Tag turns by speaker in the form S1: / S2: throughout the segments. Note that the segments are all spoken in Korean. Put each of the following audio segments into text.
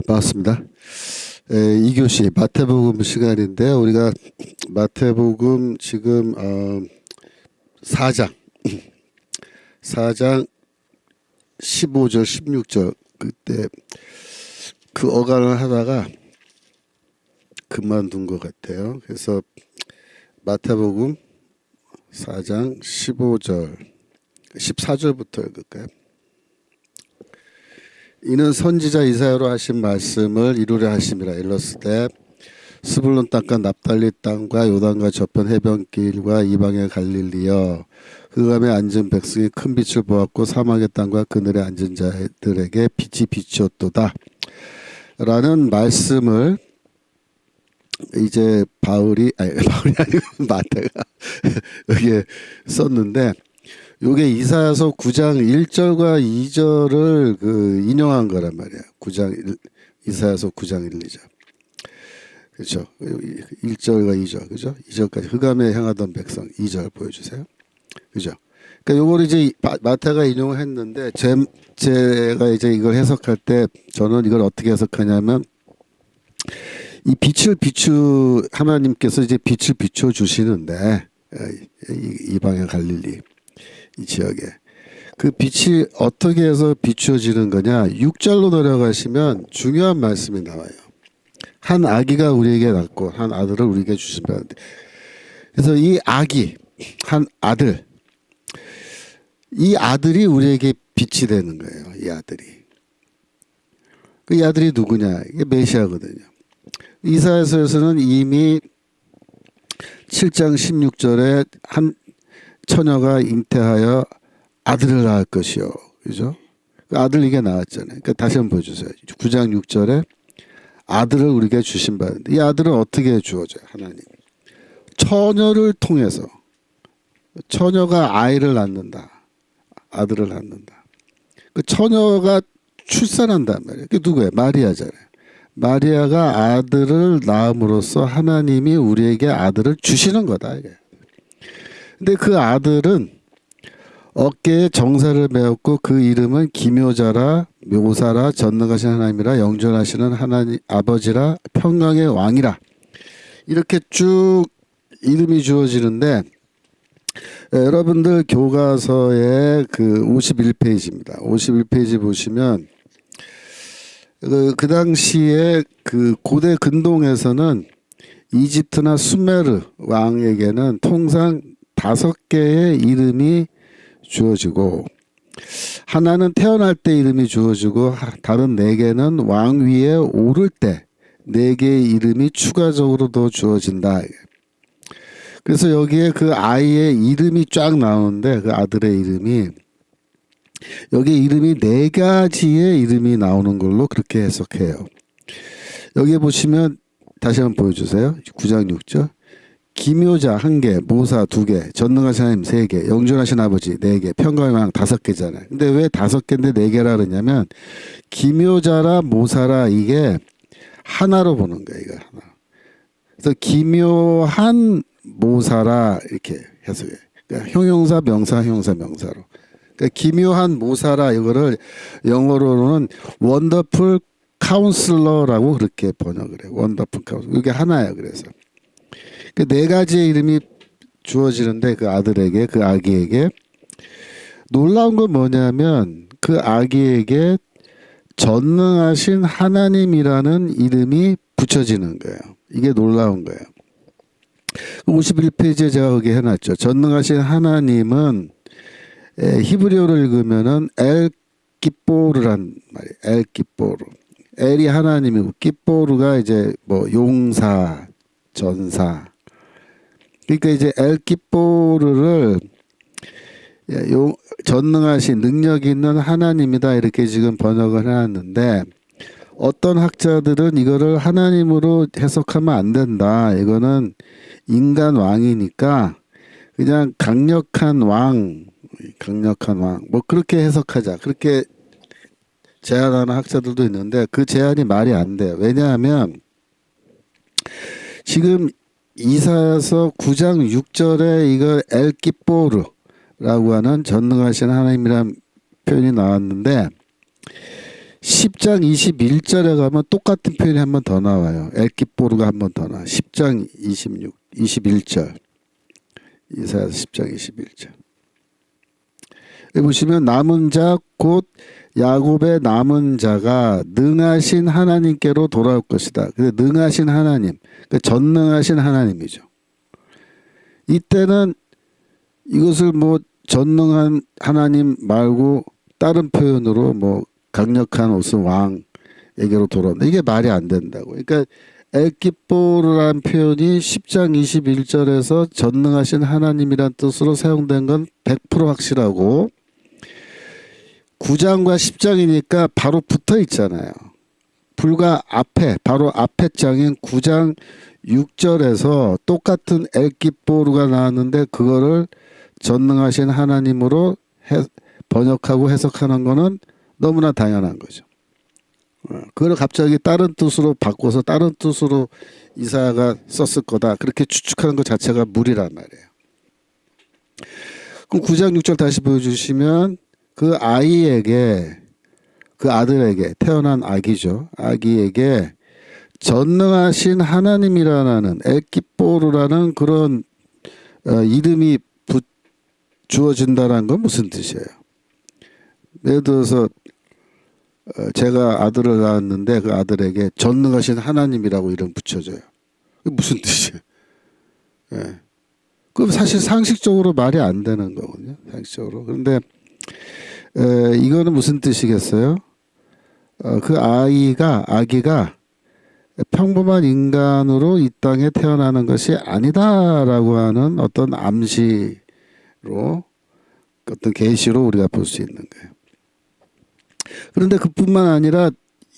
S1: 반갑습니다. 2교시 마태복음 시간인데 우리가 마태복음 지금 4장 15절 16절 그때 그 어간을 하다가 그만둔 것 같아요. 그래서 마태복음 4장 15절 14절부터 읽을까요? 이는 선지자 이사야로 하신 말씀을 이루려 하심이라. 일렀으되 스불론 땅과 납달리 땅과 요단과 저편 해변길과 이방의 갈릴리여, 흑암에 앉은 백성이 큰 빛을 보았고 사막의 땅과 그늘에 앉은 자들에게 빛이 비추었도다 라는 말씀을 이제 바울이 아니고 마태가 여기에 썼는데, 요게 이사야서 9장 1절과 2절을 인용한 거란 말이야. 이사야서 9장 1, 2절. 그렇죠. 1절과 2절. 그죠? 2절까지 흑암에 향하던 백성 2절 보여주세요. 그죠? 그러니까 요걸 이제 마태가 인용을 했는데 제가 이제 이걸 해석할 때 저는 이걸 어떻게 해석하냐면, 이 하나님께서 이제 빛을 비춰 주시는데, 이방의 갈릴리 이 지역에 그 빛이 어떻게 해서 비추어지는 거냐, 6절로 내려가시면 중요한 말씀이 나와요. 한 아기가 우리에게 낳고 한 아들을 우리에게 주신다는데, 그래서 이 아기 한 아들, 이 아들이 우리에게 빛이 되는 거예요. 이 아들이. 이 아들이 누구냐? 이게 메시아거든요. 이사야서에서는 이미 7장 16절에 한 처녀가 잉태하여 아들을 낳을 것이요. 그죠? 그 아들 이게 나왔잖아요. 그러니까 다시 한번 보여주세요. 9장 6절에 아들을 우리에게 주신 바인데, 이 아들은 어떻게 주어져요? 하나님. 처녀를 통해서. 처녀가 아이를 낳는다. 아들을 낳는다. 그 처녀가 출산한단 말이에요. 그게 누구예요? 마리아잖아요. 마리아가 아들을 낳음으로써 하나님이 우리에게 아들을 주시는 거다. 이게. 근데 그 아들은 어깨에 정사를 메었고 그 이름은 기묘자라, 묘사라, 전능하신 하나님이라, 영존하시는 하나님 아버지라, 평강의 왕이라, 이렇게 쭉 이름이 주어지는데, 여러분들 교과서의 그 51페이지입니다. 51페이지 보시면 그 당시에 그 고대 근동에서는 이집트나 수메르 왕에게는 통상 5개의 이름이 주어지고, 하나는 태어날 때 이름이 주어지고 다른 4개는 왕 위에 오를 때 4개의 이름이 추가적으로 더 주어진다. 그래서 여기에 그 아이의 이름이 쫙 나오는데, 그 아들의 이름이, 여기 이름이 4가지의 이름이 나오는 걸로 그렇게 해석해요. 여기에 보시면 다시 한번 보여주세요. 9장 6절. 기묘자 1개, 모사 2개, 전능하신 하나님 3개, 영존하신 아버지 4개, 평강의 왕 5개잖아요. 근데 왜 5개인데 4개라 그러냐면, 기묘자라 모사라 이게 하나로 보는 거예요. 이거 하나. 그래서 기묘한 모사라 이렇게 해석해요. 그러니까 형용사, 명사, 형용사, 명사로. 그러니까 기묘한 모사라 이거를 영어로는 원더풀 카운슬러라고 그렇게 번역을 해요. 원더풀 카운슬러. 이게 하나예요. 그래서 그 4가지의 이름이 주어지는데, 그 아들에게, 그 아기에게 놀라운 건 뭐냐면, 그 아기에게 전능하신 하나님이라는 이름이 붙여지는 거예요. 이게 놀라운 거예요. 51페이지에 제가 거기 해놨죠. 전능하신 하나님은 히브리어로 읽으면은 엘 기뽀르란 말이에요. 엘 기뽀르. 엘이 하나님이고 기뽀르가 이제 뭐 용사, 전사. 그러니까 이제 엘 기뽀르를 전능하신 능력 있는 하나님이다 이렇게 지금 번역을 해놨는데, 어떤 학자들은 이거를 하나님으로 해석하면 안 된다. 이거는 인간 왕이니까 그냥 강력한 왕 뭐 그렇게 해석하자, 그렇게 제안하는 학자들도 있는데, 그 제안이 말이 안 돼요. 왜냐하면 지금 이사야서 9장 6절에 이거 엘기뽀르라고 하는 전능하신 하나님이라는 표현이 나왔는데, 10장 21절에 가면 똑같은 표현이 한 번 더 나와요. 엘기보르가 한 번 더 나와. 10장 21절. 이사야서 10장 21절. 여기 보시면 남은 자 곧 야곱의 남은 자가 능하신 하나님께로 돌아올 것이다. 근데 능하신 하나님, 그러니까 전능하신 하나님이죠. 이때는 이것을 뭐 전능한 하나님 말고 다른 표현으로 뭐 강력한 무슨 왕에게로 돌아온다. 이게 말이 안 된다고. 그러니까 엘기보르라는 표현이 10장 21절에서 전능하신 하나님이란 뜻으로 사용된 건 100% 확실하고 9장과 10장이니까 바로 붙어 있잖아요. 불과 앞에 바로 앞에 장인 9장 6절에서 똑같은 엘기보르가 나왔는데 그거를 전능하신 하나님으로 번역하고 해석하는 거는 너무나 당연한 거죠. 그걸 갑자기 다른 뜻으로 바꿔서 다른 뜻으로 이사야가 썼을 거다. 그렇게 추측하는 것 자체가 무리란 말이에요. 그럼 9장 6절 다시 보여주시면 그 아이에게 그 아들에게 태어난 아기죠. 아기에게 전능하신 하나님이라는 엘기보르라는 그런 이름이 주어진다는 건 무슨 뜻이에요? 예를 들어서 제가 아들을 낳았는데 그 아들에게 전능하신 하나님이라고 이름 붙여줘요. 그게 무슨 뜻이에요? 예. 그럼 사실 상식적으로 말이 안 되는 거거든요. 상식적으로. 그런데 이거는 무슨 뜻이겠어요? 그 아기가 평범한 인간으로 이 땅에 태어나는 것이 아니다라고 하는 어떤 암시로 어떤 계시로 우리가 볼 수 있는 거예요. 그런데 그뿐만 아니라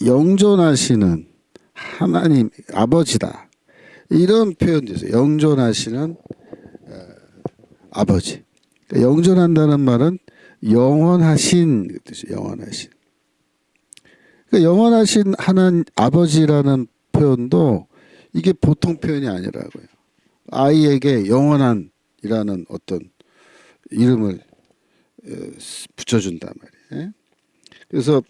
S1: 영존하시는 하나님 아버지다. 이런 표현도 있어요. 영존하시는 아버지. 그러니까 영존한다는 말은 영원하신 뜻이에요. 영원하신. 그러니까 영원하신 하나님 아버지라는 표현도 이게 보통 표현이 아니라고요. 아이에게 영원한이라는 어떤 이름을 붙여준단 말이에요. 그래서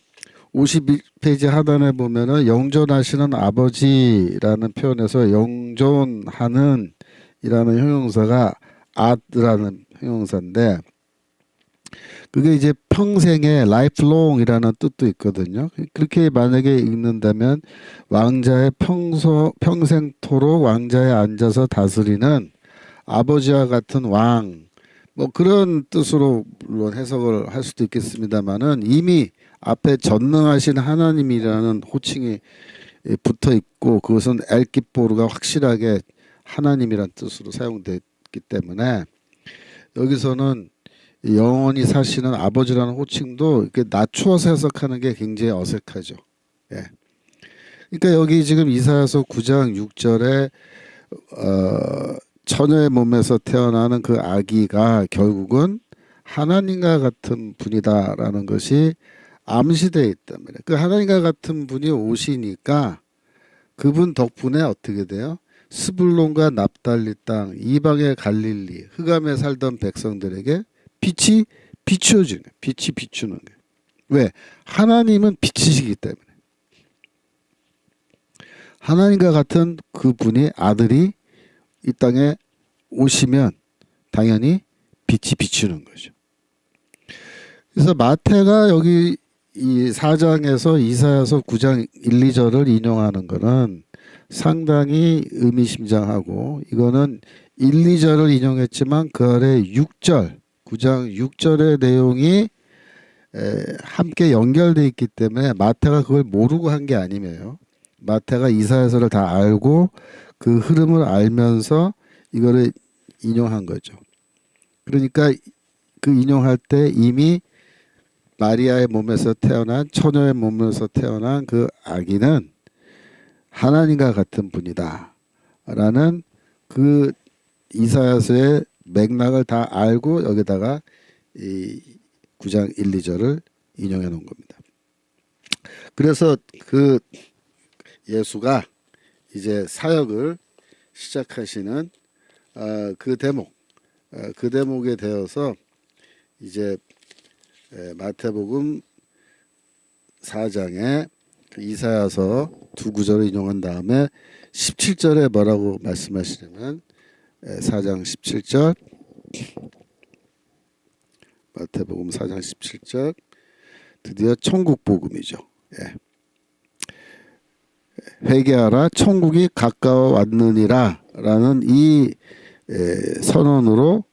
S1: 51페이지 하단에 보면은 영존하시는 아버지라는 표현에서 영존하는 이라는 형용사가 at라는 형용사인데 그게 이제 평생의 lifelong이라는 뜻도 있거든요. 그렇게 만약에 읽는다면 왕자의 평생토록 왕자에 앉아서 다스리는 아버지와 같은 왕, 뭐 그런 뜻으로 물론 해석을 할 수도 있겠습니다만은 이미 앞에 전능하신 하나님이라는 호칭이 붙어 있고 그것은 엘기보르가 확실하게 하나님이란 뜻으로 사용됐기 때문에 여기서는 영원히 사시는 아버지라는 호칭도 이렇게 낮추어서 해석하는 게 굉장히 어색하죠. 예. 그러니까 여기 지금 이사야서 9장 6절에 처녀의 몸에서 태어나는 그 아기가 결국은 하나님과 같은 분이다라는 것이 암시되어 있단 말이에요. 그 하나님과 같은 분이 오시니까 그분 덕분에 어떻게 돼요? 스불론과 납달리 땅 이방의 갈릴리 흑암에 살던 백성들에게 빛이 비추어지는 거예요. 빛이 비추는 거예요. 왜? 하나님은 빛이시기 때문에. 하나님과 같은 그분이 아들이 이 땅에 오시면 당연히 빛이 비추는 거죠. 그래서 마태가 여기 이 4장에서 이사야서 9장 1, 2절을 인용하는 것은 상당히 의미심장하고 이거는 1, 2절을 인용했지만 그 아래 6절 9장 6절의 내용이 함께 연결되어 있기 때문에 마태가 그걸 모르고 한 게 아니에요. 마태가 이사야서를 다 알고 그 흐름을 알면서 이거를 인용한 거죠. 그러니까 그 인용할 때 이미 마리아의 몸에서 태어난 처녀의 몸에서 태어난 그 아기는 하나님과 같은 분이다 라는 그 이사야서의 맥락을 다 알고 여기다가 이 9장 1, 2절을 인용해 놓은 겁니다. 그래서 그 예수가 이제 사역을 시작하시는 그 대목, 그 대목에 대해서 이제 마태복음 4장에 이사야서 두 구절을 인용한 다음에 17절에 뭐라고 말씀하시냐면 4장 17절 마태복음 4장 17절 드디어 천국 복음이죠. 회개하라 천국이 가까워 왔느니라 라는 이 선언으로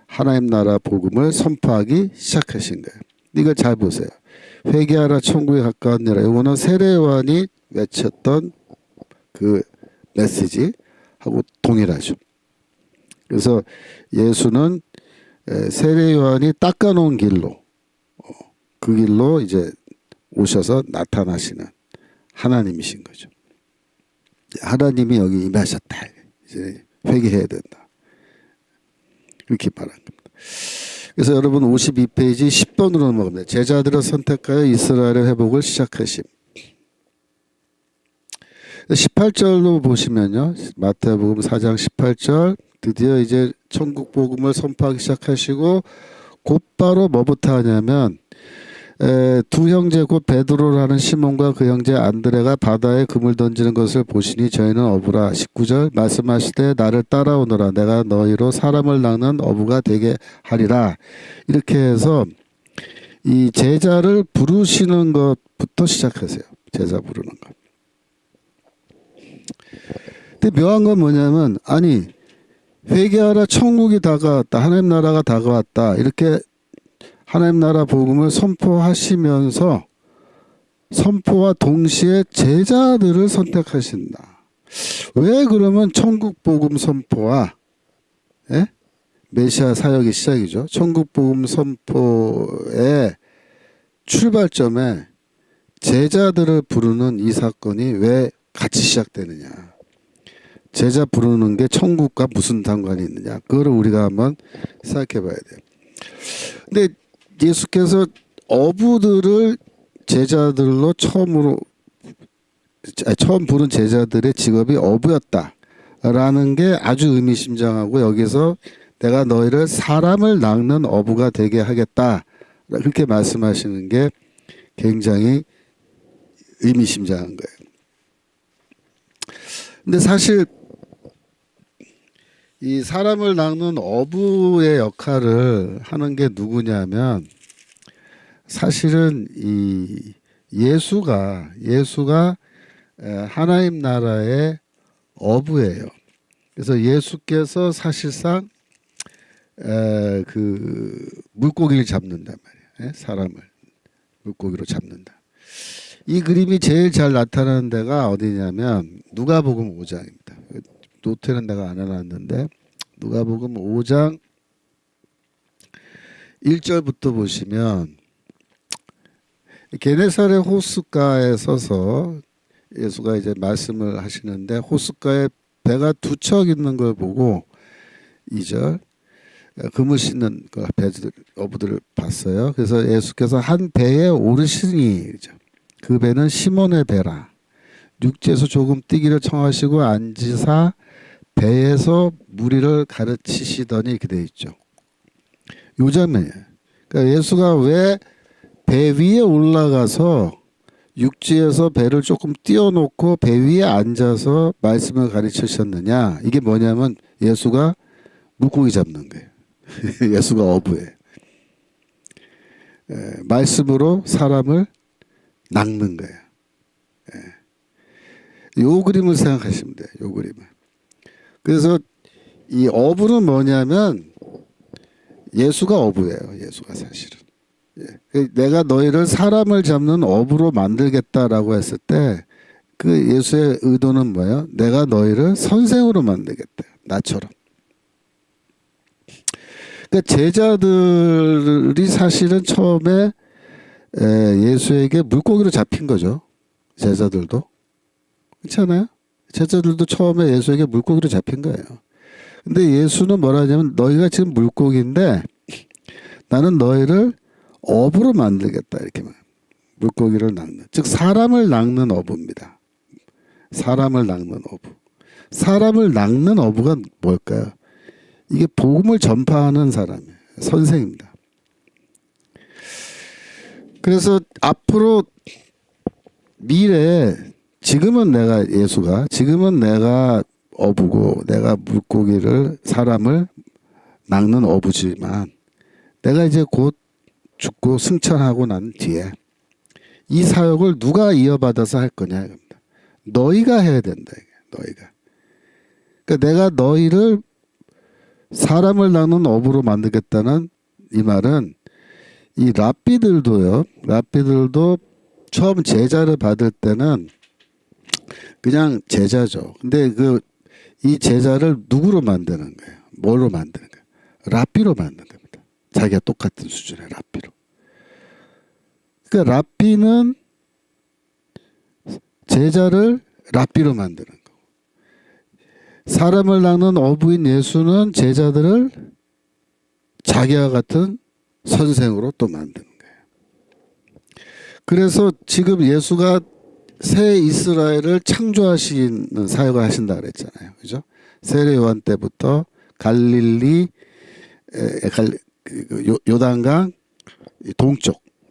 S1: 하나님 나라 복음을 선포하기 시작하신 거예요. 이거 잘 보세요. 회개하라 천국이 가까웠느니라. 이거는 세례 요한이 외쳤던 그 메시지하고 동일하죠. 그래서 예수는 세례 요한이 닦아놓은 길로 그 길로 이제 오셔서 나타나시는 하나님이신 거죠. 하나님이 여기 임하셨다. 이제 회개해야 된다. 이렇게 말한 겁니다. 그래서 여러분 52페이지 10번으로 넘어갑니다. 제자들을 선택하여 이스라엘의 회복을 시작하심. 18절로 보시면요. 마태복음 4장 18절 드디어 이제 천국 복음을 선포하기 시작하시고 곧바로 뭐부터 하냐면 두 형제 곧 베드로라는 시몬과 그 형제 안드레가 바다에 금을 던지는 것을 보시니 저희는 어부라. 19절 말씀하시되 나를 따라오너라. 내가 너희로 사람을 낚는 어부가 되게 하리라. 이렇게 해서 이 제자를 부르시는 것부터 시작하세요. 제자 부르는 것. 근데 묘한 건 뭐냐면 아니 회개하라 천국이 다가왔다. 하나님 나라가 다가왔다. 이렇게 하나님 나라 복음을 선포하시면서 선포와 동시에 제자들을 선택하신다. 왜 그러면 천국 복음 선포와 메시아 사역의 시작이죠. 천국 복음 선포의 출발점에 제자들을 부르는 이 사건이 왜 같이 시작되느냐. 제자 부르는 게 천국과 무슨 상관이 있느냐. 그거를 우리가 한번 생각해 봐야 돼요. 근데 예수께서 어부들을 제자들로 처음 부른 제자들의 직업이 어부였다라는 게 아주 의미심장하고 여기서 내가 너희를 사람을 낚는 어부가 되게 하겠다 그렇게 말씀하시는 게 굉장히 의미심장한 거예요. 근데 사실 이 사람을 낚는 어부의 역할을 하는 게 누구냐면 사실은 이 예수가 하나님 나라의 어부예요. 그래서 예수께서 사실상 그 물고기를 잡는단 말이에요. 사람을 물고기로 잡는다. 이 그림이 제일 잘 나타나는 데가 어디냐면 누가복음 5장입니다. 노트는 내가 안 해놨는데 누가복음 5장 1절부터 보시면 게네사렛 호숫가에 서서 예수가 이제 말씀을 하시는데 호숫가에 배가 두 척 있는 걸 보고 2절 그물 씻는 배들 어부들을 봤어요. 그래서 예수께서 한 배에 오르시니 그 배는 시몬의 배라. 육지에서 조금 뛰기를 청하시고 앉으사 배에서 무리를 가르치시더니 이렇게 돼 있죠. 요 장면이에요. 그러니까 예수가 왜 배 위에 올라가서 육지에서 배를 조금 띄워놓고 배 위에 앉아서 말씀을 가르치셨느냐. 이게 뭐냐면 예수가 물고기 잡는 거예요. 예수가 어부예요. 말씀으로 사람을 낚는 거예요. 요 그림을 생각하시면 돼요. 요 그림을. 그래서 이 어부는 뭐냐면 예수가 어부예요. 예수가 사실은. 내가 너희를 사람을 잡는 어부로 만들겠다라고 했을 때 그 예수의 의도는 뭐예요? 내가 너희를 선생으로 만들겠다. 나처럼. 그러니까 제자들이 사실은 처음에 예수에게 물고기로 잡힌 거죠. 제자들도. 그렇잖아요? 제자들도 처음에 예수에게 물고기로 잡힌 거예요. 근데 예수는 뭐라 하냐면 너희가 지금 물고기인데 나는 너희를 어부로 만들겠다. 이렇게 물고기를 낚는. 즉 사람을 낚는 어부입니다. 사람을 낚는 어부. 사람을 낚는 어부가 뭘까요? 이게 복음을 전파하는 사람이에요. 선생입니다. 그래서 앞으로 미래에 지금은 내가 어부고 내가 물고기를 사람을 낚는 어부지만 내가 이제 곧 죽고 승천하고 난 뒤에 이 사역을 누가 이어받아서 할 거냐 이겁니다. 너희가 해야 된다. 너희가. 그러니까 내가 너희를 사람을 낚는 어부로 만들겠다는 이 말은 이 랍비들도 처음 제자를 받을 때는 그냥 제자죠. 근데 이 제자를 누구로 만드는 거예요? 뭘로 만드는 거예요? 랍비로 만드는 겁니다. 자기가 똑같은 수준의 랍비로. 그러니까 랍비는 제자를 랍비로 만드는 거고, 사람을 낚는 어부인 예수는 제자들을 자기와 같은 선생으로 또 만드는 거예요. 그래서 지금 예수가 새 이스라엘을 창조하시는 사역을 하신다 그랬잖아요. 그죠? 세례 요한 때부터 갈릴리 요단강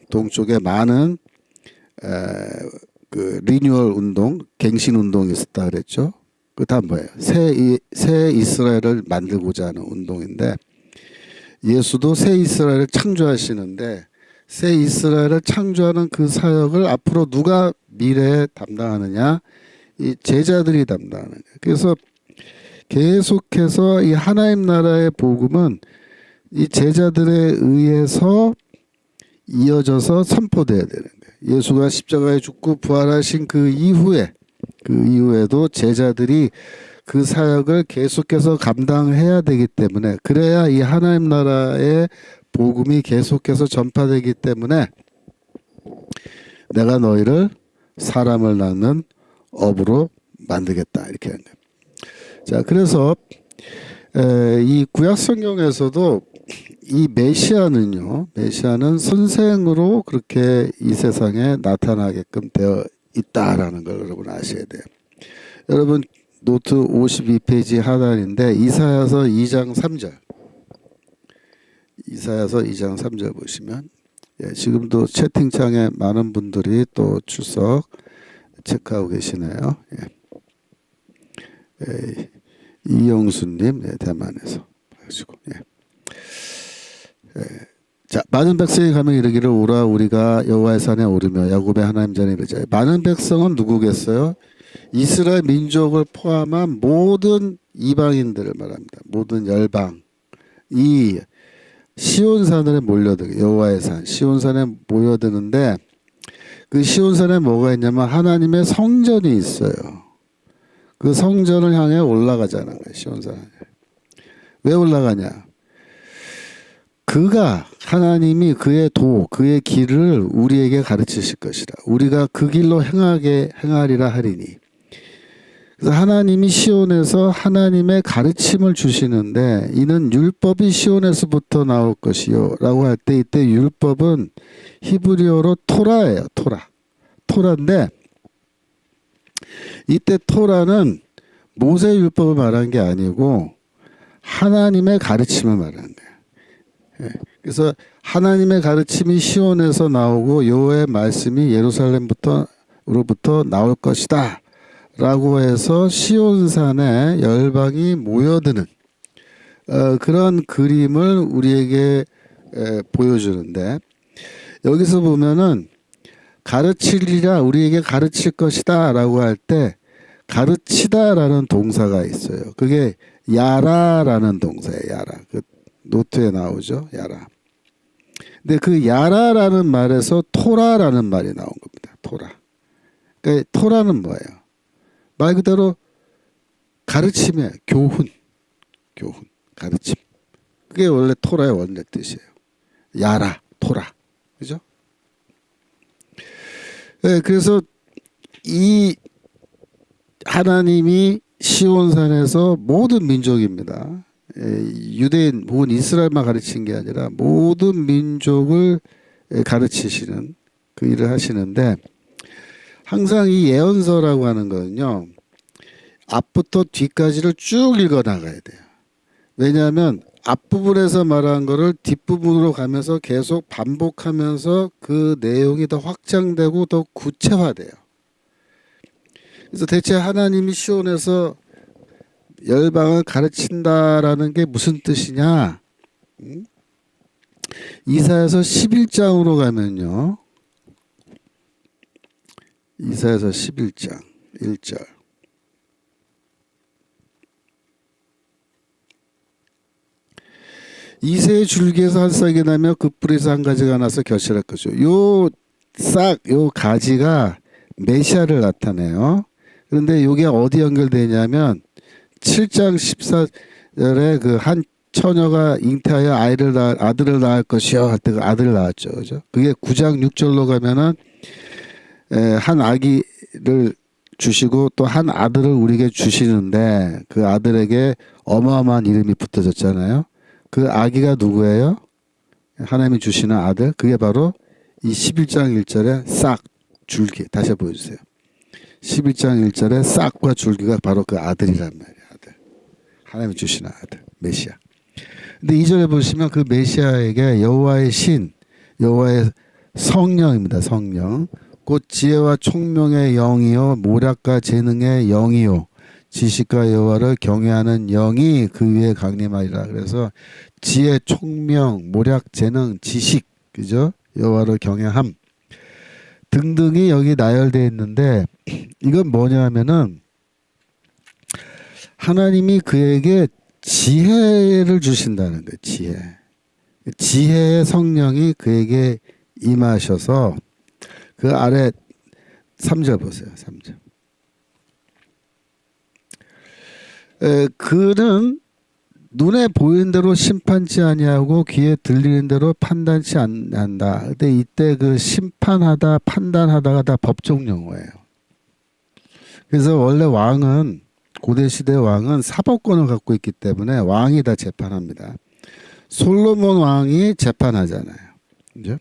S1: 동쪽에 많은 리뉴얼 운동, 갱신 운동이 있었다 그랬죠. 그 다음 뭐예요? 새 이스라엘을 만들고자 하는 운동인데, 예수도 새 이스라엘을 창조하시는데 새 이스라엘을 창조하는 그 사역을 앞으로 누가 미래에 담당하느냐? 이 제자들이 담당하는 거예요. 그래서 계속해서 이 하나님 나라의 복음은 이 제자들에 의해서 이어져서 선포돼야 되는 거예요. 예수가 십자가에 죽고 부활하신 그 이후에도 제자들이 그 사역을 계속해서 감당해야 되기 때문에, 그래야 이 하나님 나라의 복음이 계속해서 전파되기 때문에 내가 너희를 사람을 낳는 업으로 만들겠다 이렇게 하는 거예요. 자, 그래서 이 구약 성경에서도 이 메시아는 선생으로 그렇게 이 세상에 나타나게끔 되어 있다라는 걸 여러분 아셔야 돼요. 여러분 노트 52페이지 하단인데 이사야서 2장 3절 보시면, 지금도 채팅창에 많은 분들이 또 출석 체크하고 계시네요. 이영수님, 대만에서 하시고. 자, 많은 백성이 가면 이르기를 오라 우리가 여호와의 산에 오르며 야곱의 하나님 전에 이르자. 많은 백성은 누구겠어요? 이스라엘 민족을 포함한 모든 이방인들을 말합니다. 모든 열방. 이 시온산에 몰려들고, 여호와의 산 시온산에 모여드는데, 그 시온산에 뭐가 있냐면 하나님의 성전이 있어요. 그 성전을 향해 올라가자는 거예요. 시온산에. 왜 올라가냐? 하나님이 그의 길을 우리에게 가르치실 것이라. 우리가 그 길로 행하리라 하리니. 그래서 하나님이 시온에서 하나님의 가르침을 주시는데, 이는 율법이 시온에서부터 나올 것이요 라고 할 때, 이때 율법은 히브리어로 토라예요. 토라인데, 이때 토라는 모세 율법을 말한 게 아니고 하나님의 가르침을 말하는 거예요. 그래서 하나님의 가르침이 시온에서 나오고 여호와의 말씀이 예루살렘으로부터 나올 것이다 라고 해서 시온산에 열방이 모여드는 그런 그림을 우리에게 보여주는데, 여기서 보면은 가르치리라, 우리에게 가르칠 것이다 라고 할 때 가르치다 라는 동사가 있어요. 그게 야라라는 동사예요. 야라. 그 노트에 나오죠. 야라. 근데 그 야라라는 말에서 토라라는 말이 나온 겁니다. 토라. 그러니까 토라는 뭐예요? 말 그대로 가르침이에요. 교훈, 가르침. 그게 원래 토라의 원래 뜻이에요. 야라, 토라. 그죠? 네, 그래서 이 하나님이 시온산에서 모든 민족입니다. 유대인 혹은 이스라엘만 가르친 게 아니라 모든 민족을 가르치시는 그 일을 하시는데, 항상 이 예언서라고 하는 거는요, 앞부터 뒤까지를 쭉 읽어 나가야 돼요. 왜냐하면 앞부분에서 말한 거를 뒷부분으로 가면서 계속 반복하면서 그 내용이 더 확장되고 더 구체화돼요. 그래서 대체 하나님이 시온에서 열방을 가르친다라는 게 무슨 뜻이냐? 이사야서 11장으로 가면요. 이사야서 11장 1절. 이새의 줄기에서 한 싹이 나며 그 뿌리에서 한 가지가 나서 결실할 것이요. 요 가지가 메시아를 나타내요. 그런데 이게 어디 연결되냐면 7장 14절에 그 한 처녀가 잉태하여 아들을 낳을 것이요 할 때 그 아들을 낳았죠. 그죠? 그게 9장 6절로 가면은 한 아기를 주시고 또 한 아들을 우리에게 주시는데 그 아들에게 어마어마한 이름이 붙어졌잖아요. 그 아기가 누구예요? 하나님이 주시는 아들. 그게 바로 이 11장 1절에 싹 줄기. 다시 보여주세요. 11장 1절에 싹과 줄기가 바로 그 아들이란 말이에요. 아들. 하나님이 주시는 아들. 메시아. 근데 2절에 보시면 그 메시아에게 여호와의 신, 여호와의 성령입니다. 성령. 곧 지혜와 총명의 영이요 모략과 재능의 영이요 지식과 여호와를 경외하는 영이 그 위에 강림하리라. 그래서 지혜, 총명, 모략, 재능, 지식, 그죠? 여호와를 경외함 등등이 여기 나열되어 있는데 이건 뭐냐면은 하나님이 그에게 지혜를 주신다는 거예요. 지혜. 지혜의 성령이 그에게 임하셔서 그 아래 3절 보세요. 3절. 그는 눈에 보이는 대로 심판치 아니하고 귀에 들리는 대로 판단치 않는다. 근데 이때 그 심판하다, 판단하다가 다 법적 용어예요. 그래서 원래 왕은 고대 시대 왕은 사법권을 갖고 있기 때문에 왕이 다 재판합니다. 솔로몬 왕이 재판하잖아요. 그죠?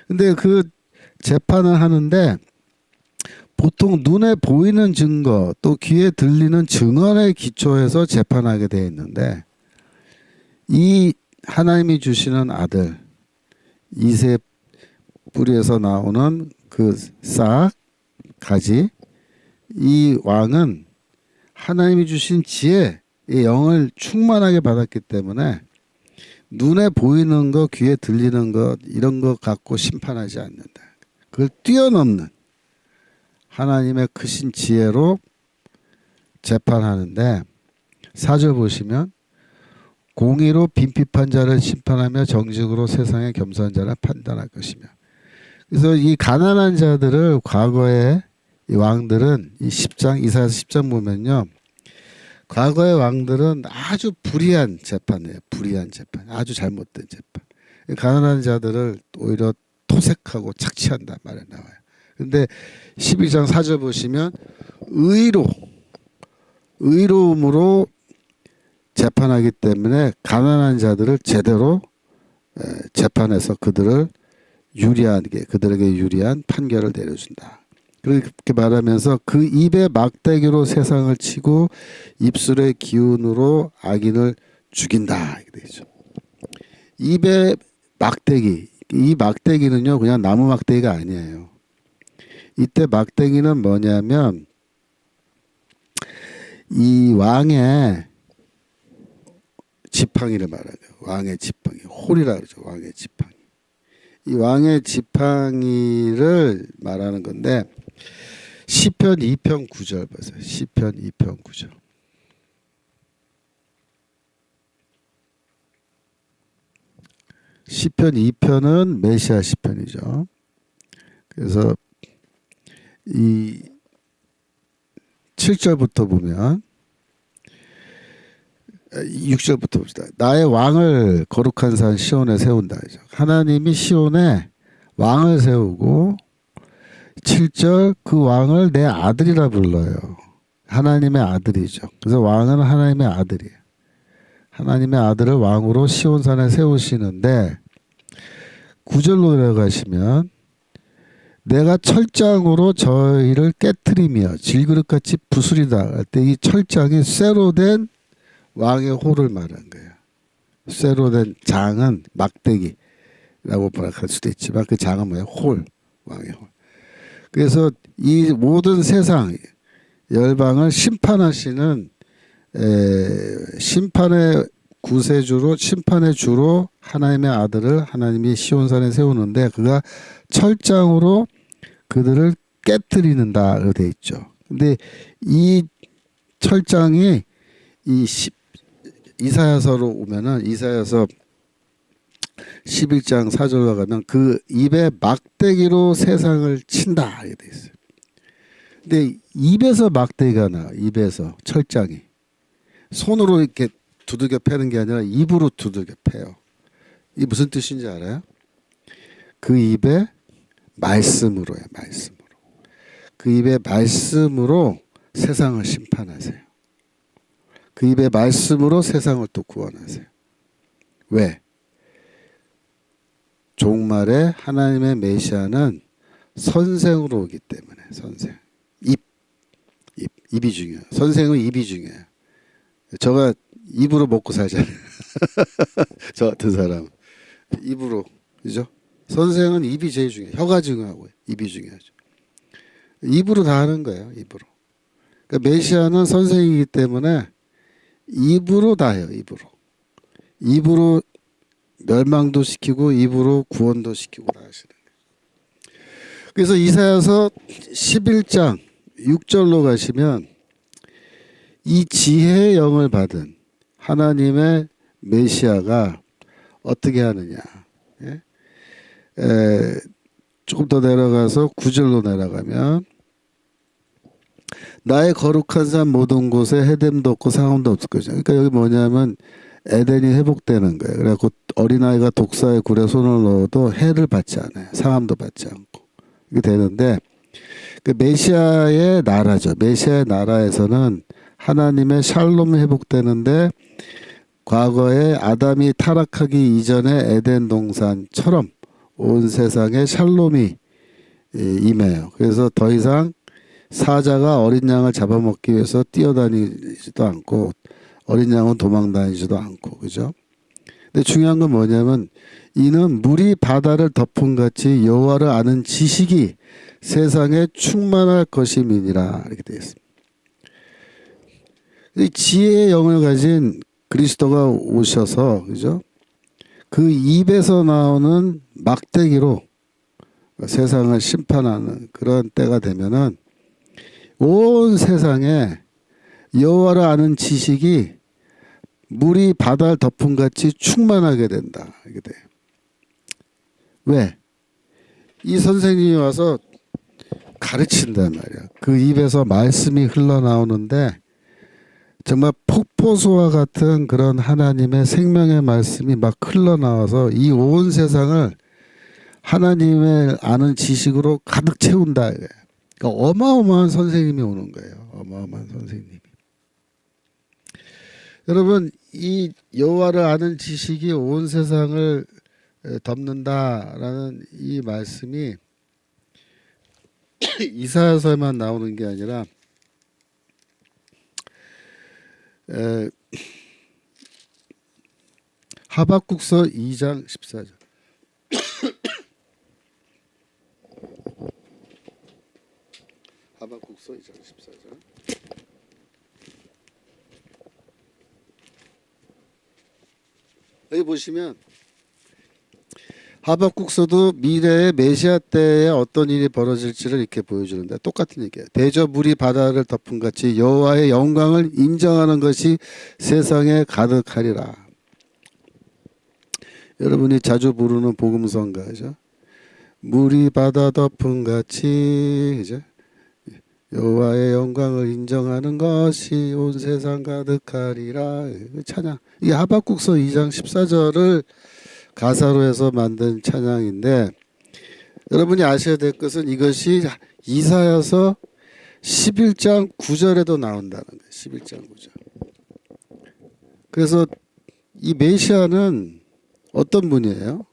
S1: 근데 그 재판을 하는데 보통 눈에 보이는 증거 또 귀에 들리는 증언에 기초해서 재판하게 되어 있는데 이 하나님이 주시는 아들 이새 뿌리에서 나오는 그 싹 가지 이 왕은 하나님이 주신 지혜의 영을 충만하게 받았기 때문에 눈에 보이는 거 귀에 들리는 것 이런 거 갖고 심판하지 않는다. 그걸 뛰어넘는 하나님의 크신 지혜로 재판하는데 4절 보시면 공의로 빈핍한 자를 심판하며 정직으로 세상의 겸손한 자를 판단할 것이며. 그래서 이 가난한 자들을 과거에 이 왕들은 이 10장 이사야서 10장 보면요. 과거의 왕들은 아주 불의한 재판이에요. 불의한 재판. 아주 잘못된 재판. 가난한 자들을 오히려 토색하고 착취한단 말이 나와요. 근데 12장 4절 보시면 의로움으로 재판하기 때문에 가난한 자들을 제대로 재판해서 그들에게 유리한 판결을 내려준다. 그렇게 말하면서 그 입의 막대기로 세상을 치고 입술의 기운으로 악인을 죽인다. 이렇게 되죠. 입의 막대기. 이 막대기는요 그냥 나무 막대기가 아니에요. 이때 막대기는 뭐냐면 이 왕의 지팡이를 말하죠. 왕의 지팡이. 홀이라 그러죠. 왕의 지팡이. 이 왕의 지팡이를 말하는 건데 시편 2편 9절 보세요. 시편 2편 9절. 시편 2편은 메시아 시편이죠. 그래서 이 7절부터 보면 6절부터 봅시다. 나의 왕을 거룩한 산 시온에 세운다. 하나님이 시온에 왕을 세우고 7절 그 왕을 내 아들이라 불러요. 하나님의 아들이죠. 그래서 왕은 하나님의 아들이에요. 하나님의 아들을 왕으로 시온산에 세우시는데 9절로 내려가시면 내가 철장으로 저희를 깨트리며 질그릇같이 부수리다 할 때 이 철장이 쇠로 된 왕의 홀을 말한 거예요. 쇠로 된 장은 막대기라고 할 수도 있지만 그 장은 뭐예요? 홀. 왕의 홀. 그래서 이 모든 세상 열방을 심판하시는 심판의 구세주로 심판의 주로 하나님의 아들을 하나님이 시온산에 세우는데 그가 철장으로 그들을 깨뜨리는다 돼 있죠. 근데 이 철장이 이사야서로 오면은 이사야서 11장 4절로 가면 그 입에 막대기로 세상을 친다 이렇게 돼 있어요. 근데 입에서 막대기가 나. 입에서 철장이 손으로 이렇게 두들겨 패는 게 아니라 입으로 두들겨 패요. 이게 무슨 뜻인지 알아요? 그 입에 말씀으로요. 말씀으로. 그 입에 말씀으로 세상을 심판하세요. 그 입에 말씀으로 세상을 또 구원하세요. 왜? 종말에 하나님의 메시아는 선생으로 오기 때문에. 선생. 입이 중요해요. 선생은 입이 중요해요. 저가 입으로 먹고 살잖아요. 저 같은 사람은 입으로, 그죠? 선생은 입이 제일 중요해요. 혀가 중요하고 입이 중요하죠. 입으로 다 하는 거예요. 입으로. 그러니까 메시아는 선생이기 때문에 입으로 다 해요. 입으로 멸망도 시키고 입으로 구원도 시키고 다 하시는 거예요. 그래서 이사야서 11장 6절로 가시면 이 지혜의 영을 받은 하나님의 메시아가 어떻게 하느냐. 예? 조금 더 내려가서 9절로 내려가면 나의 거룩한 산 모든 곳에 해됨도 없고 상함도 없을 것이다. 그러니까 여기 뭐냐면 에덴이 회복되는 거예요. 그래갖고 어린아이가 독사의 굴에 손을 넣어도 해를 받지 않아요. 상함도 받지 않고. 이게 되는데 그 메시아의 나라죠. 메시아의 나라에서는 하나님의 샬롬이 회복되는데 과거에 아담이 타락하기 이전의 에덴 동산처럼 온 세상에 샬롬이 임해요. 그래서 더 이상 사자가 어린 양을 잡아먹기 위해서 뛰어다니지도 않고 어린 양은 도망다니지도 않고, 그죠? 근데 중요한 건 뭐냐면 이는 물이 바다를 덮은 같이 여호와를 아는 지식이 세상에 충만할 것임이니라 이렇게 되어 있습니다. 이 지혜의 영을 가진 그리스도가 오셔서, 그죠? 그 입에서 나오는 막대기로 세상을 심판하는 그런 때가 되면은 온 세상에 여호와를 아는 지식이 물이 바다를 덮은 같이 충만하게 된다. 이게 돼. 왜? 이 선생님이 와서 가르친단 말이야. 그 입에서 말씀이 흘러나오는데 정말 폭포수와 같은 그런 하나님의 생명의 말씀이 막 흘러나와서 이 온 세상을 하나님의 아는 지식으로 가득 채운다. 그러니까 어마어마한 선생님이 오는 거예요. 어마어마한 선생님이. 여러분, 이 여호와를 아는 지식이 온 세상을 덮는다라는 이 말씀이 이사야서에만 나오는 게 아니라 하박국서 2장 14절. 하박국서 2장 14절. 여기 보시면 하박국서도 미래의 메시아 때에 어떤 일이 벌어질지를 이렇게 보여주는데 똑같은 얘기예요. 대저 물이 바다를 덮은 같이 여호와의 영광을 인정하는 것이 세상에 가득하리라. 여러분이 자주 부르는 복음성가죠. 물이 바다 덮은 같이, 그죠? 여호와의 영광을 인정하는 것이 온 세상 가득하리라. 찬양. 이게 하박국서 2장 14절을 가사로 해서 만든 찬양인데 여러분이 아셔야 될 것은 이것이 이사야서 11장 9절에도 나온다는 거예요. 11장 9절. 그래서 이 메시아는 어떤 분이에요?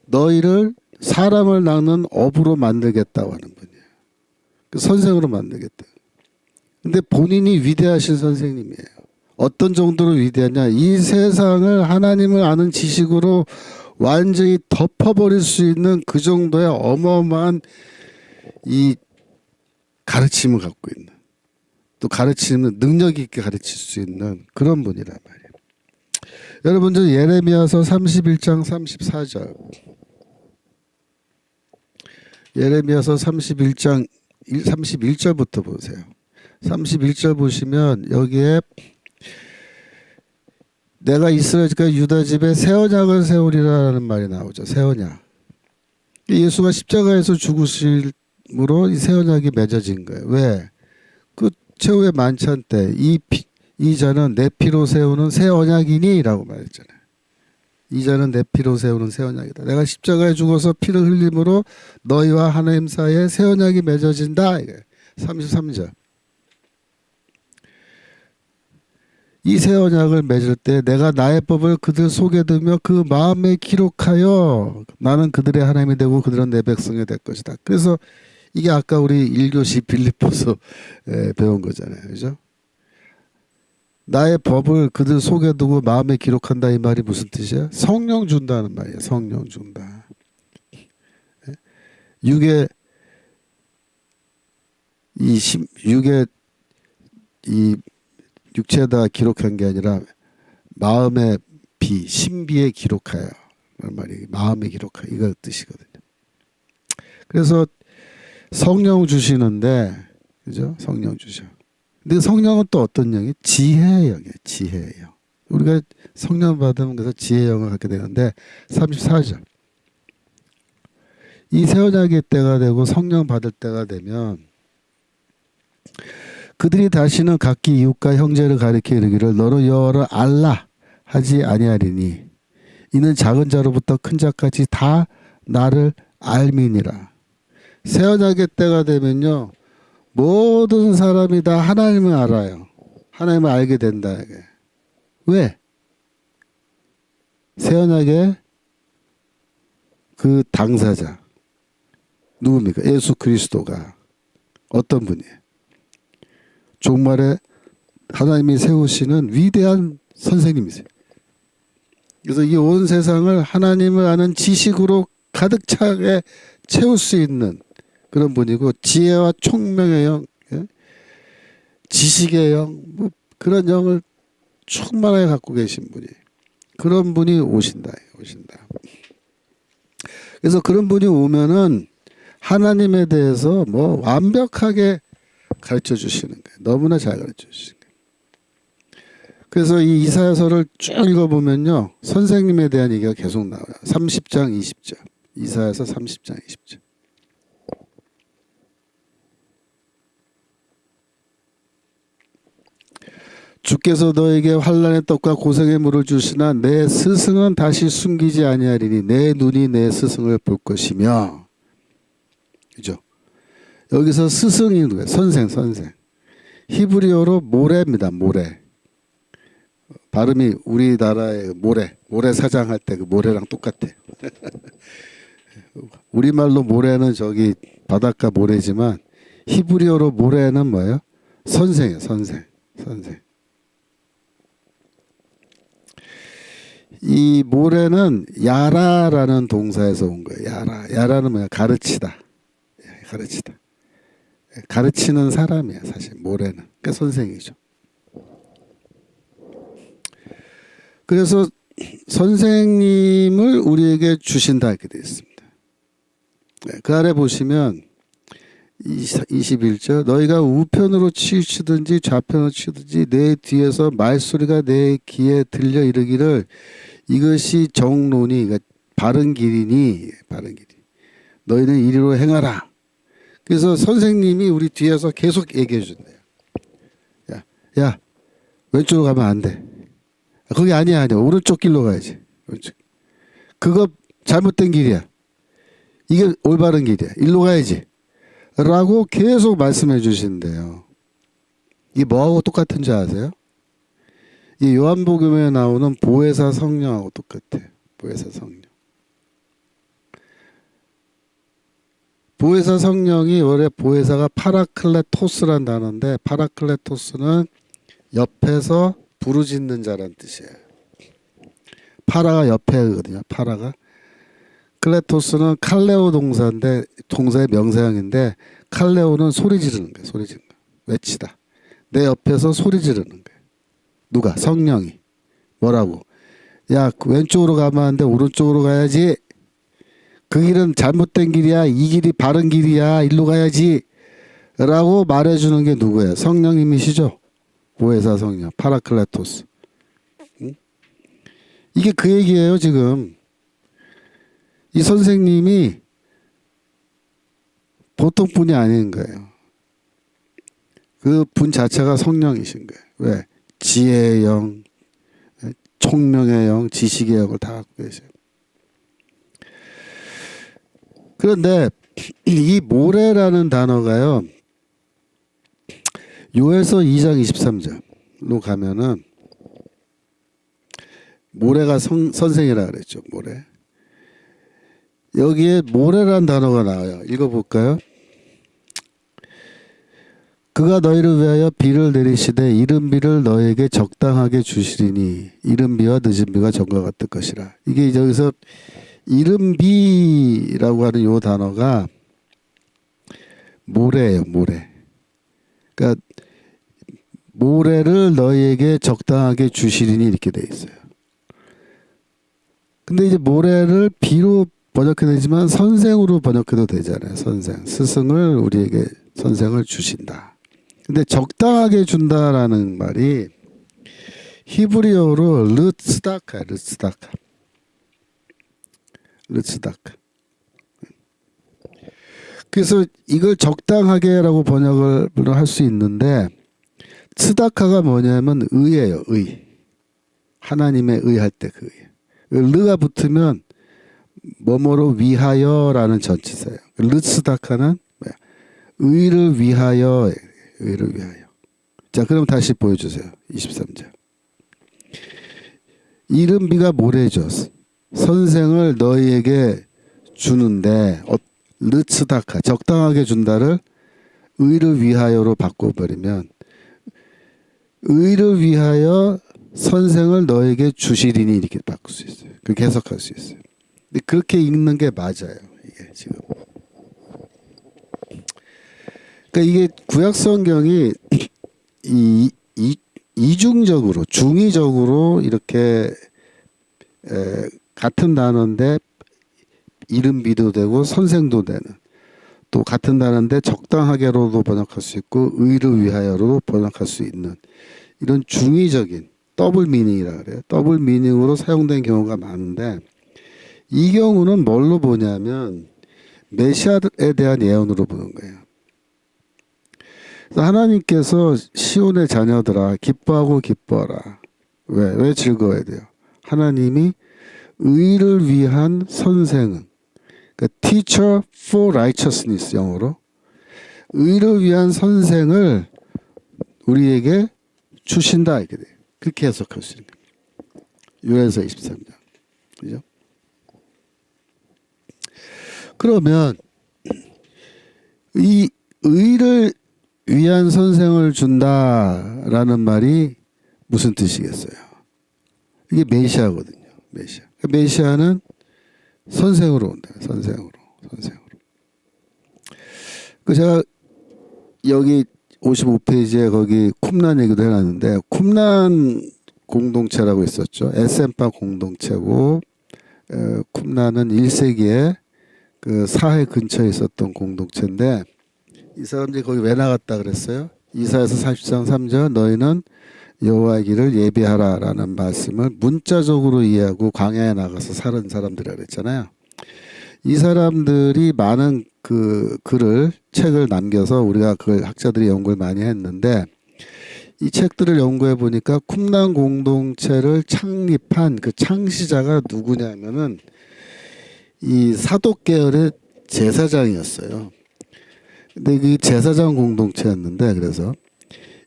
S1: 너희를 사람을 낳는 어부로 만들겠다고 하는 분이에요. 그 선생으로 만들겠다. 근데 본인이 위대하신 선생님이에요. 어떤 정도로 위대하냐? 이 세상을 하나님을 아는 지식으로 완전히 덮어버릴 수 있는 그 정도의 어마어마한 이 가르침을 갖고 있는, 또 가르치는 능력 있게 가르칠 수 있는 그런 분이란 말이에요. 여러분들 예레미야서 31장 34절, 예레미야서 31장 31절부터 보세요. 31절 보시면 여기에 내가 이스라엘과 유다 집에 새 언약을 세우리라는 말이 나오죠. 새 언약. 예수가 십자가에서 죽으심으로 이 새 언약이 맺어진 거예요. 왜? 그 최후의 만찬 때 이 자는 내 피로 세우는 새 언약이니 라고 말했잖아요. 이 자는 내 피로 세우는 새 언약이다. 내가 십자가에 죽어서 피를 흘림으로 너희와 하나님 사이에 새 언약이 맺어진다. 33절. 이 새 언약을 맺을 때 내가 나의 법을 그들 속에 두며 그 마음에 기록하여 나는 그들의 하나님이 되고 그들은 내 백성이 될 것이다. 그래서 이게 아까 우리 1교시 빌립보서 배운 거잖아요. 그죠? 나의 법을 그들 속에 두고 마음에 기록한다, 이 말이 무슨 뜻이야? 성령 준다는 말이에요. 성령 준다. 육의 이 육체에다 기록한 게 아니라 마음의 비, 신비에 기록하여, 말이 마음에 기록하여, 이거 뜻이거든요. 그래서 성령 주시는데, 그죠? 성령 주셔. 근데 성령은 또 어떤 영이? 지혜의 영이에요. 지혜의 영. 우리가 성령 받으면 그래서 지혜의 영을 갖게 되는데 34절. 이 새 언약의 때가 되고 성령 받을 때가 되면 그들이 다시는 각기 이웃과 형제를 가리켜 이르기를 너는 여호와를 알라 하지 아니하리니 이는 작은 자로부터 큰 자까지 다 나를 알미니라. 새 언약의 때가 되면요, 모든 사람이 다 하나님을 알아요. 하나님을 알게 된다. 왜? 새 언약의 그 당사자 누굽니까? 예수 그리스도가 어떤 분이에요? 종말에 하나님이 세우시는 위대한 선생님이세요. 그래서 이 온 세상을 하나님을 아는 지식으로 가득 차게 채울 수 있는 그런 분이고, 지혜와 총명의 영, 지식의 영, 뭐 그런 영을 충만하게 갖고 계신 분이, 그런 분이 오신다. 그래서 그런 분이 오면은 하나님에 대해서 뭐 완벽하게 가르쳐 주시는 거예요. 너무나 잘 가르쳐 주시는 거예요. 그래서 이 이사야서를 쭉 읽어보면요, 선생님에 대한 얘기가 계속 나와요. 30장 20절. 이사야서 30장 20절. 주께서 너에게 환난의 떡과 고생의 물을 주시나 내 스승은 다시 숨기지 아니하리니 내 눈이 내 스승을 볼 것이며. 그죠? 여기서 스승이 누구예요? 선생. 히브리어로 모래입니다. 모래. 발음이 우리나라의 모래사장 할 때 그 모래랑 똑같아요. 우리말로 모래는 저기 바닷가 모래지만 히브리어로 모래는 뭐예요? 선생이에요. 선생. 이 모래는 야라라는 동사에서 온 거예요. 야라는 뭐야? 가르치다. 가르치는 사람이야, 사실 모래는. 그러니까 선생이죠. 그래서 선생님을 우리에게 주신다 이렇게 되어 있습니다. 그 아래 보시면 21절, 너희가 우편으로 치우치든지 좌편으로 치우든지 내 뒤에서 말소리가 내 귀에 들려 이르기를 이것이 정론이, 그러니까 바른 길이니, 너희는 이리로 행하라. 그래서 선생님이 우리 뒤에서 계속 얘기해 준대요. 야, 왼쪽으로 가면 안 돼. 거기 아니야. 오른쪽 길로 가야지. 오른쪽. 그거 잘못된 길이야. 이게 올바른 길이야. 일로 가야지. 라고 계속 말씀해 주신대요. 이게 뭐하고 똑같은지 아세요? 이 요한복음에 나오는 보혜사 성령하고 똑같아요. 보혜사 성령. 보혜사 성령이 원래 보혜사가 파라클레토스란 단어인데, 파라클레토스는 옆에서 부르짖는 자란 뜻이에요. 파라가 옆에거든요. 파라가. 파라클레토스는 칼레오 동사의 명사형인데 칼레오는 소리 지르는 거야. 소리 지르는 거야. 외치다. 내 옆에서 소리 지르는 거야. 누가? 성령이. 뭐라고? 야, 왼쪽으로 가면 안 돼. 오른쪽으로 가야지. 그 길은 잘못된 길이야. 이 길이 바른 길이야. 일로 가야지. 라고 말해주는 게 누구예요? 성령님이시죠? 보혜사 성령. 파라클레토스. 응? 이게 그 얘기예요, 지금. 이 선생님이 보통 분이 아닌 거예요. 그 분 자체가 성령이신 거예요. 왜? 지혜의 영, 총명의 영, 지식의 영을 다 갖고 계세요. 그런데 이 모래라는 단어가요. 요에서 2장 23절로 가면은 모래가 선생이라 그랬죠. 모래. 여기에 모래라는 단어가 나와요. 읽어볼까요? 그가 너희를 위하여 비를 내리시되 이른 비를 너에게 적당하게 주시리니 이른 비와 늦은 비가 전과 같을 것이라. 이게 여기서 이른 비라고 하는 요 단어가 모래예요. 모래. 그러니까 모래를 너희에게 적당하게 주시리니 이렇게 돼 있어요. 근데 이제 모래를 비로 번역해도 되지만 선생으로 번역해도 되잖아요. 선생. 스승을 우리에게 선생을 주신다. 근데 적당하게 준다라는 말이 히브리어로 르츠다카. 그래서 이걸 적당하게라고 번역을 할 수 있는데 츠다카가 뭐냐면 의예요. 의. 하나님의 의할 때 그 의. 르가 붙으면 뭐뭐로 위하여라는 전치사예요. 르츠다카는 의를 위하여. 의를 위하여. 자, 그럼 다시 보여주세요. 23절. 이른 비가 모래죠. 선생을 너희에게 주는데 르츠다카 적당하게 준다를 의를 위하여로 바꿔버리면 의를 위하여 선생을 너에게 주시리니 이렇게 바꿀 수 있어요. 그렇게 해석할 수 있어요. 근데 그렇게 읽는 게 맞아요. 이게 지금. 그러니까 이게 구약 성경이 이중적으로 중의적으로 이렇게 같은 단어인데 이른 비도 되고 선생도 되는 또 같은 단어인데 적당하게로도 번역할 수 있고 의를 위하여로도 번역할 수 있는 이런 중의적인 더블 미닝이라 그래요. 더블 미닝으로 사용된 경우가 많은데 이 경우는 뭘로 보냐면 메시아에 대한 예언으로 보는 거예요. 하나님께서 시온의 자녀들아 기뻐하고 기뻐하라. 왜 즐거워야 돼요? 하나님이 의를 위한 선생은 그러니까 teacher for righteousness 영어로 의를 위한 선생을 우리에게 주신다 이렇게 돼요. 그렇게 해석할 수 있는 거예요. 요한서 23장. 그죠? 그러면 이 의를 위한 선생을 준다라는 말이 무슨 뜻이겠어요? 이게 메시아거든요. 메시아. 메시아는 선생으로 온다. 선생으로. 그 제가 여기 55페이지에 거기 쿰란 얘기도 해놨는데 쿰란 공동체라고 있었죠. 에센파 공동체고 쿰란은 1세기에 그 사해 근처에 있었던 공동체인데 이 사람들이 거기 왜 나갔다 그랬어요? 이사야서 40장 3절 너희는 여호와의 길을 예비하라라는 말씀을 문자적으로 이해하고 광야에 나가서 사는 사람들이라 그랬잖아요. 이 사람들이 많은 그 책을 남겨서 우리가 그걸 학자들이 연구를 많이 했는데 이 책들을 연구해 보니까 쿰란 공동체를 창립한 그 창시자가 누구냐면은 이 사독 계열의 제사장이었어요. 근데 그 제사장 공동체였는데 그래서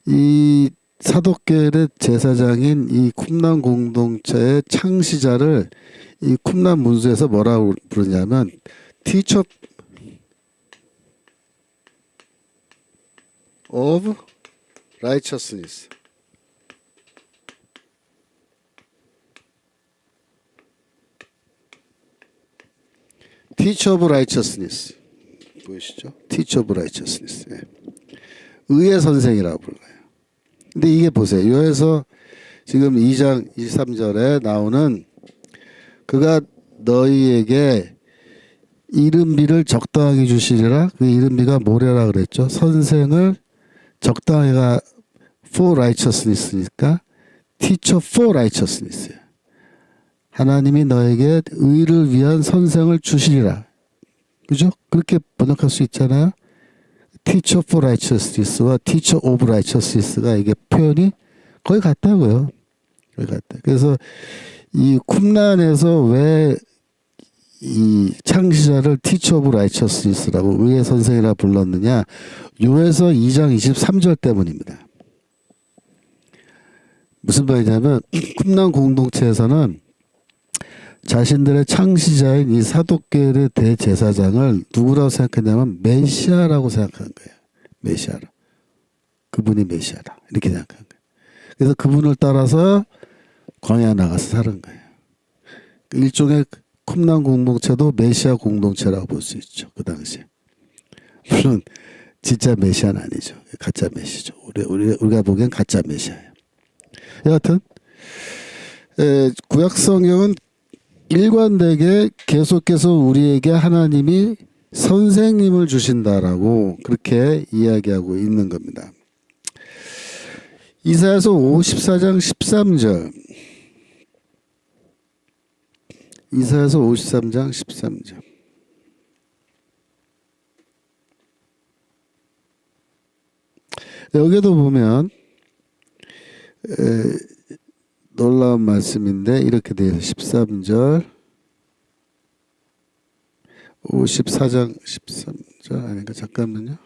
S1: 이 사독계열의 제사장인 이 쿰란 공동체의 창시자를 이 쿰란 문서에서 뭐라고 부르냐면 Teacher of Righteousness. Teacher of Righteousness 보이시죠? Teacher of Righteousness. 예. 의의 선생이라고 불러요. 근데 이게 보세요. 여기서 지금 2장 23절에 나오는 그가 너희에게 이른비를 적당하게 주시리라. 그 이른비가 뭐래라 그랬죠? 선생을 적당히가 for righteousness니까 teacher for righteousness. 하나님이 너에게 의를 위한 선생을 주시리라. 그죠? 그렇게 번역할 수 있잖아요. teacher for righteousness와 teacher of righteousness가 이게 표현이 거의 같다고요. 거의 같다. 그래서 이 쿰란에서 왜 이 창시자를 teacher of righteousness라고 의의 선생이라 불렀느냐? 요에서 2장 23절 때문입니다. 무슨 말이냐면 쿰란 공동체에서는 자신들의 창시자인 이 사독계의 대제사장을 누구라고 생각했냐면 메시아라고 생각한 거예요. 메시아라. 그분이 메시아다. 이렇게 생각한 거예요. 그래서 그분을 따라서 광야에 나가서 사는 거예요. 일종의 쿰란 공동체도 메시아 공동체라고 볼 수 있죠. 그 당시에. 물론 진짜 메시아는 아니죠. 가짜 메시죠. 우리가 보기엔 가짜 메시아예요. 여하튼 구약 성경은 일관되게 계속해서 우리에게 하나님이 선생님을 주신다라고 그렇게 이야기하고 있는 겁니다. 이사야서 54장 13절. 이사야서 53장 13절. 여기도 보면 놀라운 말씀인데 이렇게 돼요. 13절 54장 13절 아닌가? 잠깐만요.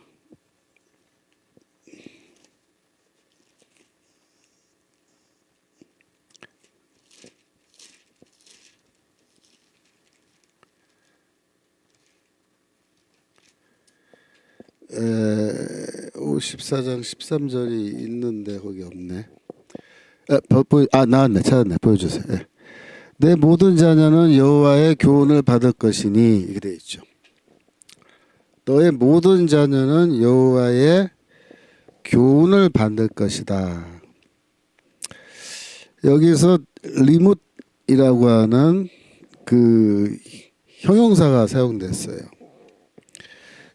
S1: 에 54장 13절이 있는데 거기 없네. 나왔네. 찾았네. 보여주세요. 예. 내 모든 자녀는 여호와의 교훈을 받을 것이니 이렇게 되어 있죠. 너의 모든 자녀는 여호와의 교훈을 받을 것이다. 여기서 리뭇이라고 하는 그 형용사가 사용됐어요.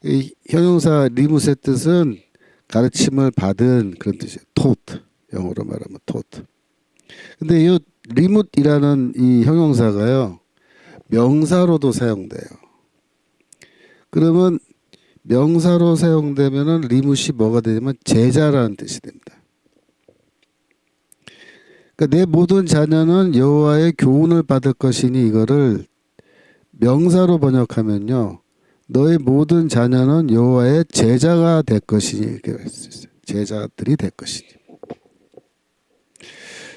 S1: 이 형용사 리뭇의 뜻은 가르침을 받은 그런 뜻이에요. taught. 영어로 말하면 taught. 근데 이 리뭇이라는 이 형용사가요. 명사로도 사용돼요. 그러면 명사로 사용되면은 리뭇이 뭐가 되냐면 제자라는 뜻이 됩니다. 그러니까 내 모든 자녀는 여호와의 교훈을 받을 것이니 이거를 명사로 번역하면요. 너의 모든 자녀는 여호와의 제자가 될 것이니 이렇게 할 수 있어요. 제자들이 될 것이니.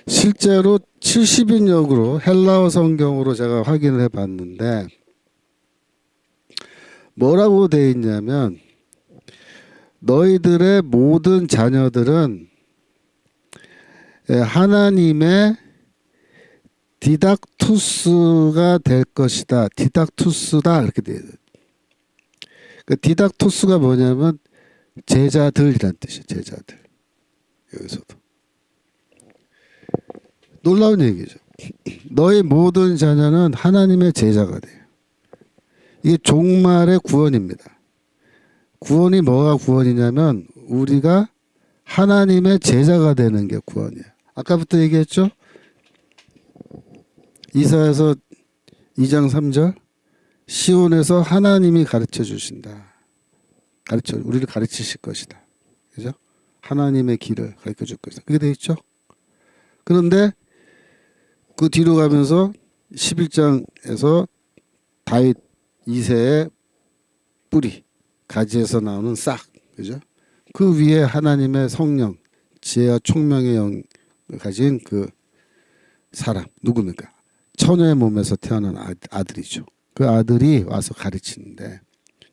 S1: 실제로 70인역으로 헬라어 성경으로 제가 확인을 해봤는데 뭐라고 되어 있냐면 너희들의 모든 자녀들은 하나님의 디닥투스가 될 것이다. 디닥투스다 이렇게 되어 있어요. 그 디닥투스가 뭐냐면 제자들이란 뜻이에요. 제자들. 여기서도. 놀라운 얘기죠. 너의 모든 자녀는 하나님의 제자가 돼요. 이게 종말의 구원입니다. 구원이 뭐가 구원이냐면 우리가 하나님의 제자가 되는 게 구원이에요. 아까부터 얘기했죠? 이사야서 2장 3절 시온에서 하나님이 가르쳐 주신다. 우리를 가르치실 것이다. 그죠? 하나님의 길을 가르쳐 줄 것이다. 그게 돼 있죠? 그런데 그 뒤로 가면서 11장에서 다윗 2세의 뿌리, 가지에서 나오는 싹, 그죠? 그 위에 하나님의 성령, 지혜와 총명의 영을 가진 그 사람, 누굽니까? 처녀의 몸에서 태어난 아들이죠. 그 아들이 와서 가르치는데,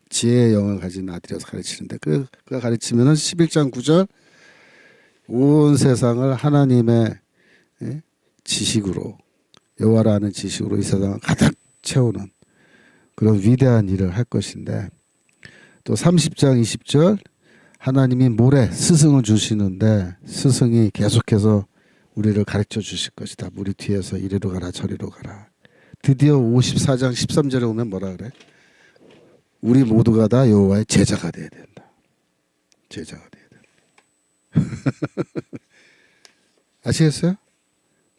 S1: 지혜의 영을 가진 아들이 와서 가르치는데, 그가 가르치면은 11장 9절, 온 세상을 하나님의 지식으로, 여호와라는 지식으로 이 세상을 가득 채우는 그런 위대한 일을 할 것인데, 또 30장 20절 하나님이 모래 스승을 주시는데 스승이 계속해서 우리를 가르쳐 주실 것이다. 우리 뒤에서 이리로 가라 저리로 가라. 드디어 54장 13절에 오면 뭐라 그래? 우리 모두가 다 여호와의 제자가 돼야 된다. 제자가 돼야 된다. 아시겠어요?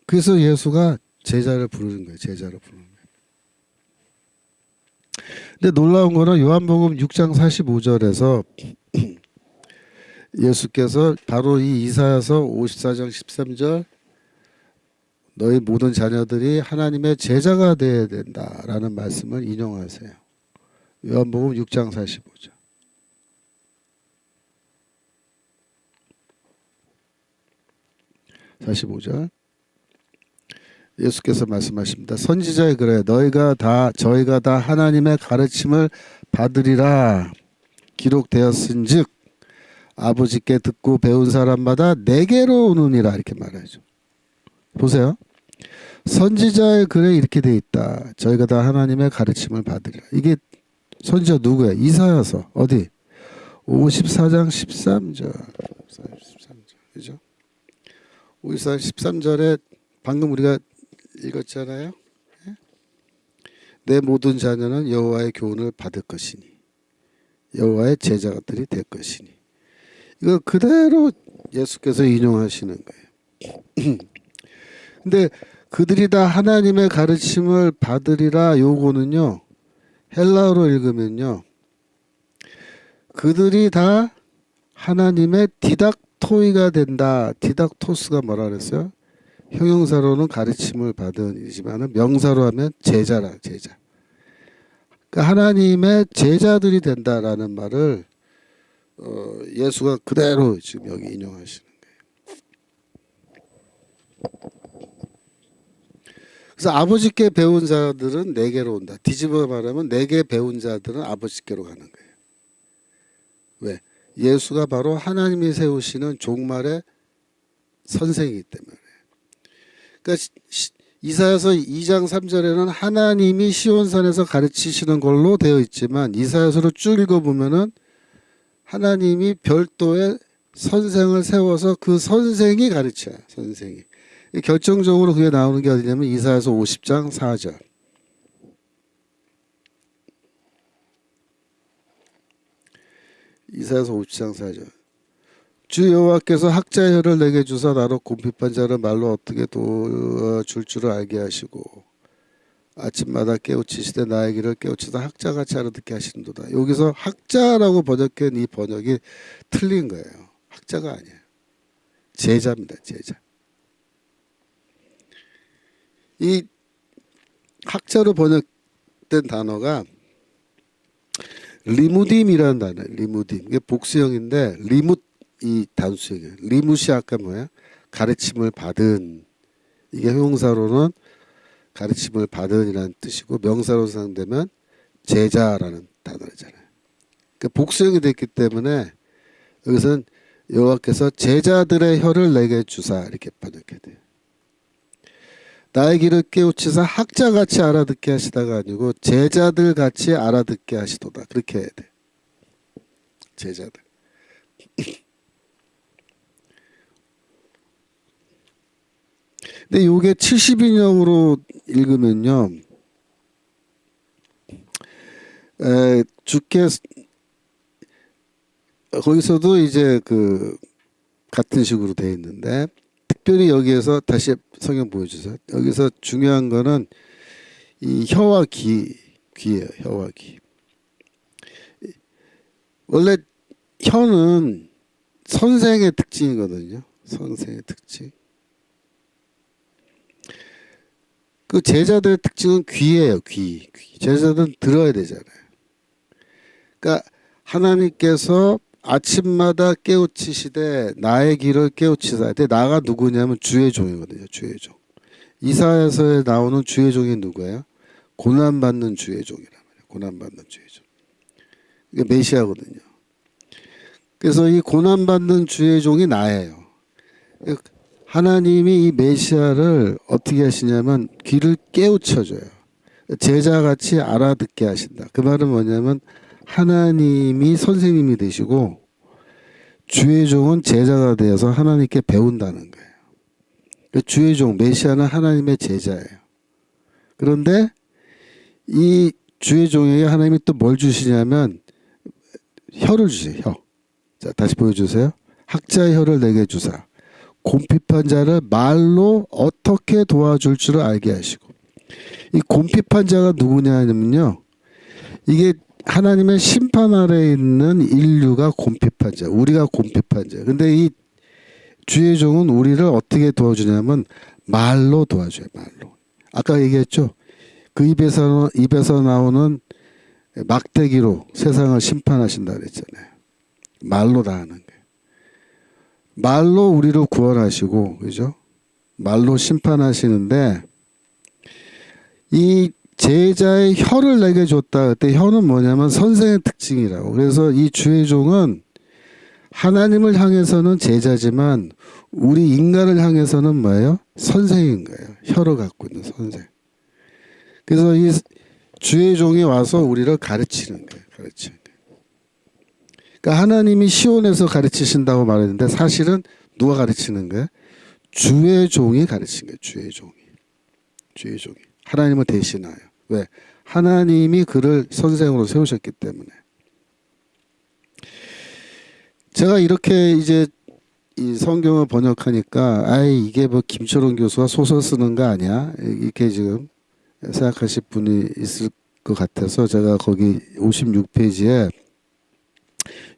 S1: 그래서 예수가 제자를 부르는 거예요. 제자를 부르는 거예요. 근데 놀라운 거는 요한복음 6장 45절에서 예수께서 바로 이 이사야서 54장 13절 너희 모든 자녀들이 하나님의 제자가 되어야 된다라는 말씀을 인용하세요. 요한복음 6장 45절. 예수께서 말씀하십니다. 선지자의 글에 저희가 다 하나님의 가르침을 받으리라 기록되었은즉 아버지께 듣고 배운 사람마다 내게로 오느니라 이렇게 말하죠. 보세요. 선지자의 글에 이렇게 돼 있다. 저희가 다 하나님의 가르침을 받으리라. 이게 선지자 누구예요? 이사야서 어디? 54장 13절. 13절. 그죠? 54장 13절에 방금 우리가 읽었잖아요. 내 모든 자녀는 여호와의 교훈을 받을 것이니 여호와의 제자들이 될 것이니. 이거 그대로 예수께서 인용하시는 거예요. 근데 그들이 다 하나님의 가르침을 받으리라 요거는요. 헬라어로 읽으면요. 그들이 다 하나님의 디닥토이가 된다. 디닥토스가 뭐라 그랬어요? 형용사로는 가르침을 받은 이지만 명사로 하면 제자라. 제자. 그러니까 하나님의 제자들이 된다라는 말을 예수가 그대로 지금 여기 인용하시는 거예요. 그래서 아버지께 배운 자들은 내게로 온다. 뒤집어 말하면 내게 배운 자들은 아버지께로 가는 거예요. 왜? 예수가 바로 하나님이 세우시는 종말의 선생이기 때문에. 그러니까 이사야서 2장 3절에는 하나님이 시온산에서 가르치시는 걸로 되어 있지만 이사야서를 쭉 읽어보면은 하나님이 별도의 선생을 세워서 그 선생이 가르쳐요. 선생이. 결정적으로 그게 나오는 게 어디냐면 이사야서 50장 4절. 이사야서 50장 4절. 주 여호와께서 학자의 혀를 내게 주사 나로 곰핍한 자를 말로 어떻게 도줄 줄을 알게 하시고 아침마다 깨우치시되 나의 길을 깨우치다 학자같이 알아듣게 하시는도다. 여기서 학자라고 번역한 이 번역이 틀린 거예요. 학자가 아니에요. 제자입니다. 제자. 이 학자로 번역된 단어가 리무딤이라는 단어예요. 리무딤. 이게 복수형인데 리뭇 이 단수형이에요. 리무시 아까 뭐야? 가르침을 받은. 이게 형용사로는 가르침을 받은이라는 뜻이고 명사로 사용되면 제자라는 단어잖아요. 그러니까 복수형이 됐기 때문에 여기서는 여호와께서 제자들의 혀를 내게 주사 이렇게 번역해야 돼요. 나의 길을 깨우치사 학자같이 알아듣게 하시다가 아니고 제자들같이 알아듣게 하시도다. 그렇게 해야 돼. 제자들. 근데 이게 70인형으로 읽으면요. 주께 거기서도 이제 그 같은 식으로 돼 있는데 특별히 여기에서 다시 성경 보여주세요. 여기서 중요한 거는 이 혀와 귀예요. 혀와 귀. 원래 혀는 선생의 특징이거든요. 선생의 특징. 그 제자들의 특징은 귀예요. 귀. 제자들은 들어야 되잖아요. 그러니까 하나님께서 아침마다 깨우치시되 나의 길을 깨우치사. 근데 나가 누구냐면 주의 종이거든요. 주의 종. 이사야서에 나오는 주의 종이 누구예요? 고난받는 주의 종이란 말이에요. 고난받는 주의 종. 이게 메시아거든요. 그래서 이 고난받는 주의 종이 나예요. 하나님이 이 메시아를 어떻게 하시냐면 귀를 깨우쳐줘요. 제자같이 알아듣게 하신다. 그 말은 뭐냐면 하나님이 선생님이 되시고 주의 종은 제자가 되어서 하나님께 배운다는 거예요. 주의 종, 메시아는 하나님의 제자예요. 그런데 이 주의 종에게 하나님이 또 뭘 주시냐면 혀를 주세요. 혀. 자, 다시 보여주세요. 학자의 혀를 내게 주사 곰핍한 자를 말로 어떻게 도와줄 줄 알게 하시고. 이 곰핍한 자가 누구냐면요, 이게 하나님의 심판 아래에 있는 인류가 곰핍한 자, 우리가 곰핍한 자. 근데 이 주의 종은 우리를 어떻게 도와주냐면 말로 도와줘요. 말로. 아까 얘기했죠. 그 입에서 나오는 막대기로 세상을 심판하신다 그랬잖아요. 말로 다 하는 거예요. 말로 우리를 구원하시고, 그죠? 말로 심판하시는데, 이 제자의 혀를 내게 줬다. 그때 혀는 뭐냐면 선생의 특징이라고. 그래서 이 주의 종은 하나님을 향해서는 제자지만 우리 인간을 향해서는 뭐예요? 선생인 거예요. 혀를 갖고 있는 선생. 그래서 이 주의 종이 와서 우리를 가르치는 거예요. 가르치는 거예요. 그러니까 하나님이 시온에서 가르치신다고 말했는데 사실은 누가 가르치는 거예요? 주의 종이 가르친 거예요. 주의 종이. 주의 종이. 하나님을 대신하여. 왜? 하나님이 그를 선생으로 세우셨기 때문에. 제가 이렇게 이제 이 성경을 번역하니까 아이 이게 뭐 김철원 교수가 소설 쓰는 거 아니야? 이렇게 지금 생각하실 분이 있을 것 같아서 제가 거기 56페이지에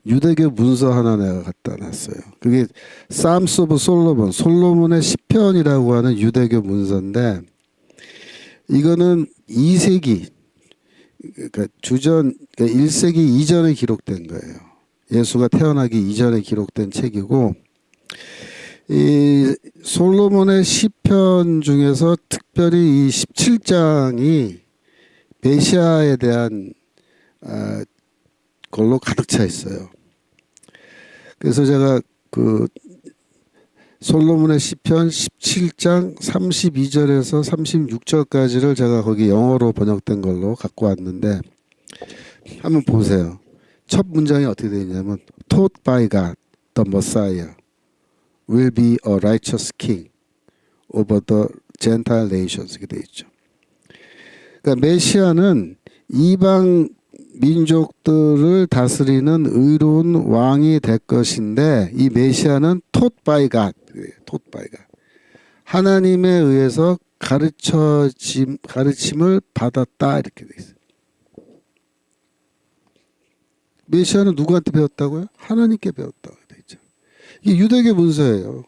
S1: 유대교 문서 하나 내가 갖다 놨어요. 그게 Psalms of Solomon, 솔로몬의 시편이라고 하는 유대교 문서인데 이거는 2세기 그러니까 주전 그러니까 1세기 이전에 기록된 거예요. 예수가 태어나기 이전에 기록된 책이고 이 솔로몬의 시편 중에서 특별히 이 17장이 메시아에 대한 걸로 가득 차 있어요. 그래서 제가 그 솔로몬의 시편 17장 32절에서 36절까지를 제가 거기 영어로 번역된 걸로 갖고 왔는데 한번 보세요. 첫 문장이 어떻게 되어 있냐면 Taught by God, the Messiah will be a righteous king over the Gentile nations 이렇게 되어 있죠. 그러니까 메시아는 이방 민족들을 다스리는 의로운 왕이 될 것인데 이 메시아는 taught by God, taught by God. 하나님에 의해서 가르침을 받았다 이렇게 돼 있어요. 메시아는 누구한테 배웠다고요? 하나님께 배웠다고 돼 있죠. 이게 유대교 문서예요.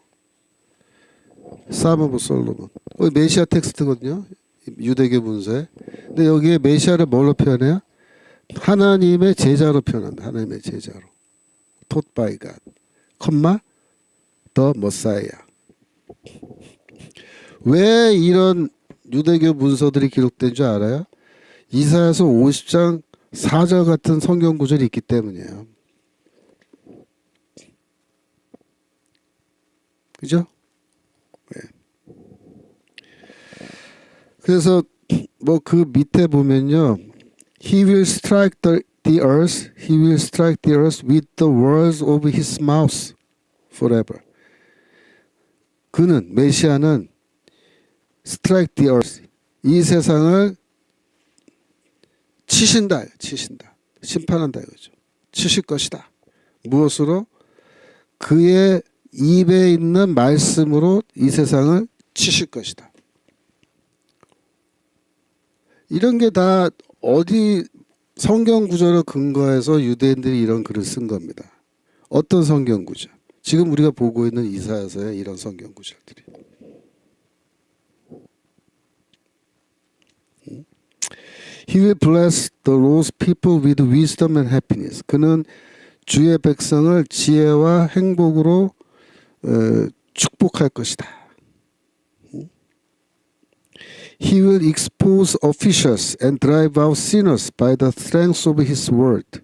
S1: Psalm of Solomon. 메시아 텍스트거든요. 유대교 문서에. 근데 여기에 메시아를 뭘로 표현해요? 하나님의 제자로 표현한다. 하나님의 제자로. Taught by God, the Messiah. 왜 이런 유대교 문서들이 기록된 줄 알아요? 이사야서 50장 4절 같은 성경 구절이 있기 때문이에요. 그죠? 네. 그래서 뭐 그 밑에 보면요. He will strike the earth. He will strike the earth with the words of his mouth forever. 그는 메시아는 strike the earth. 이 세상을 치신다. 심판한다 이거죠. 치실 것이다. 무엇으로? 그의 입에 있는 말씀으로 이 세상을 치실 것이다. 이런 게 다 어디 성경 구절을 근거해서 유대인들이 이런 글을 쓴 겁니다. 어떤 성경 구절? 지금 우리가 보고 있는 이사야서의 이런 성경 구절들이. He will bless the lost people with wisdom and happiness. 그는 주의 백성을 지혜와 행복으로 축복할 것이다. He will expose officials and drive out sinners by the strength of his word.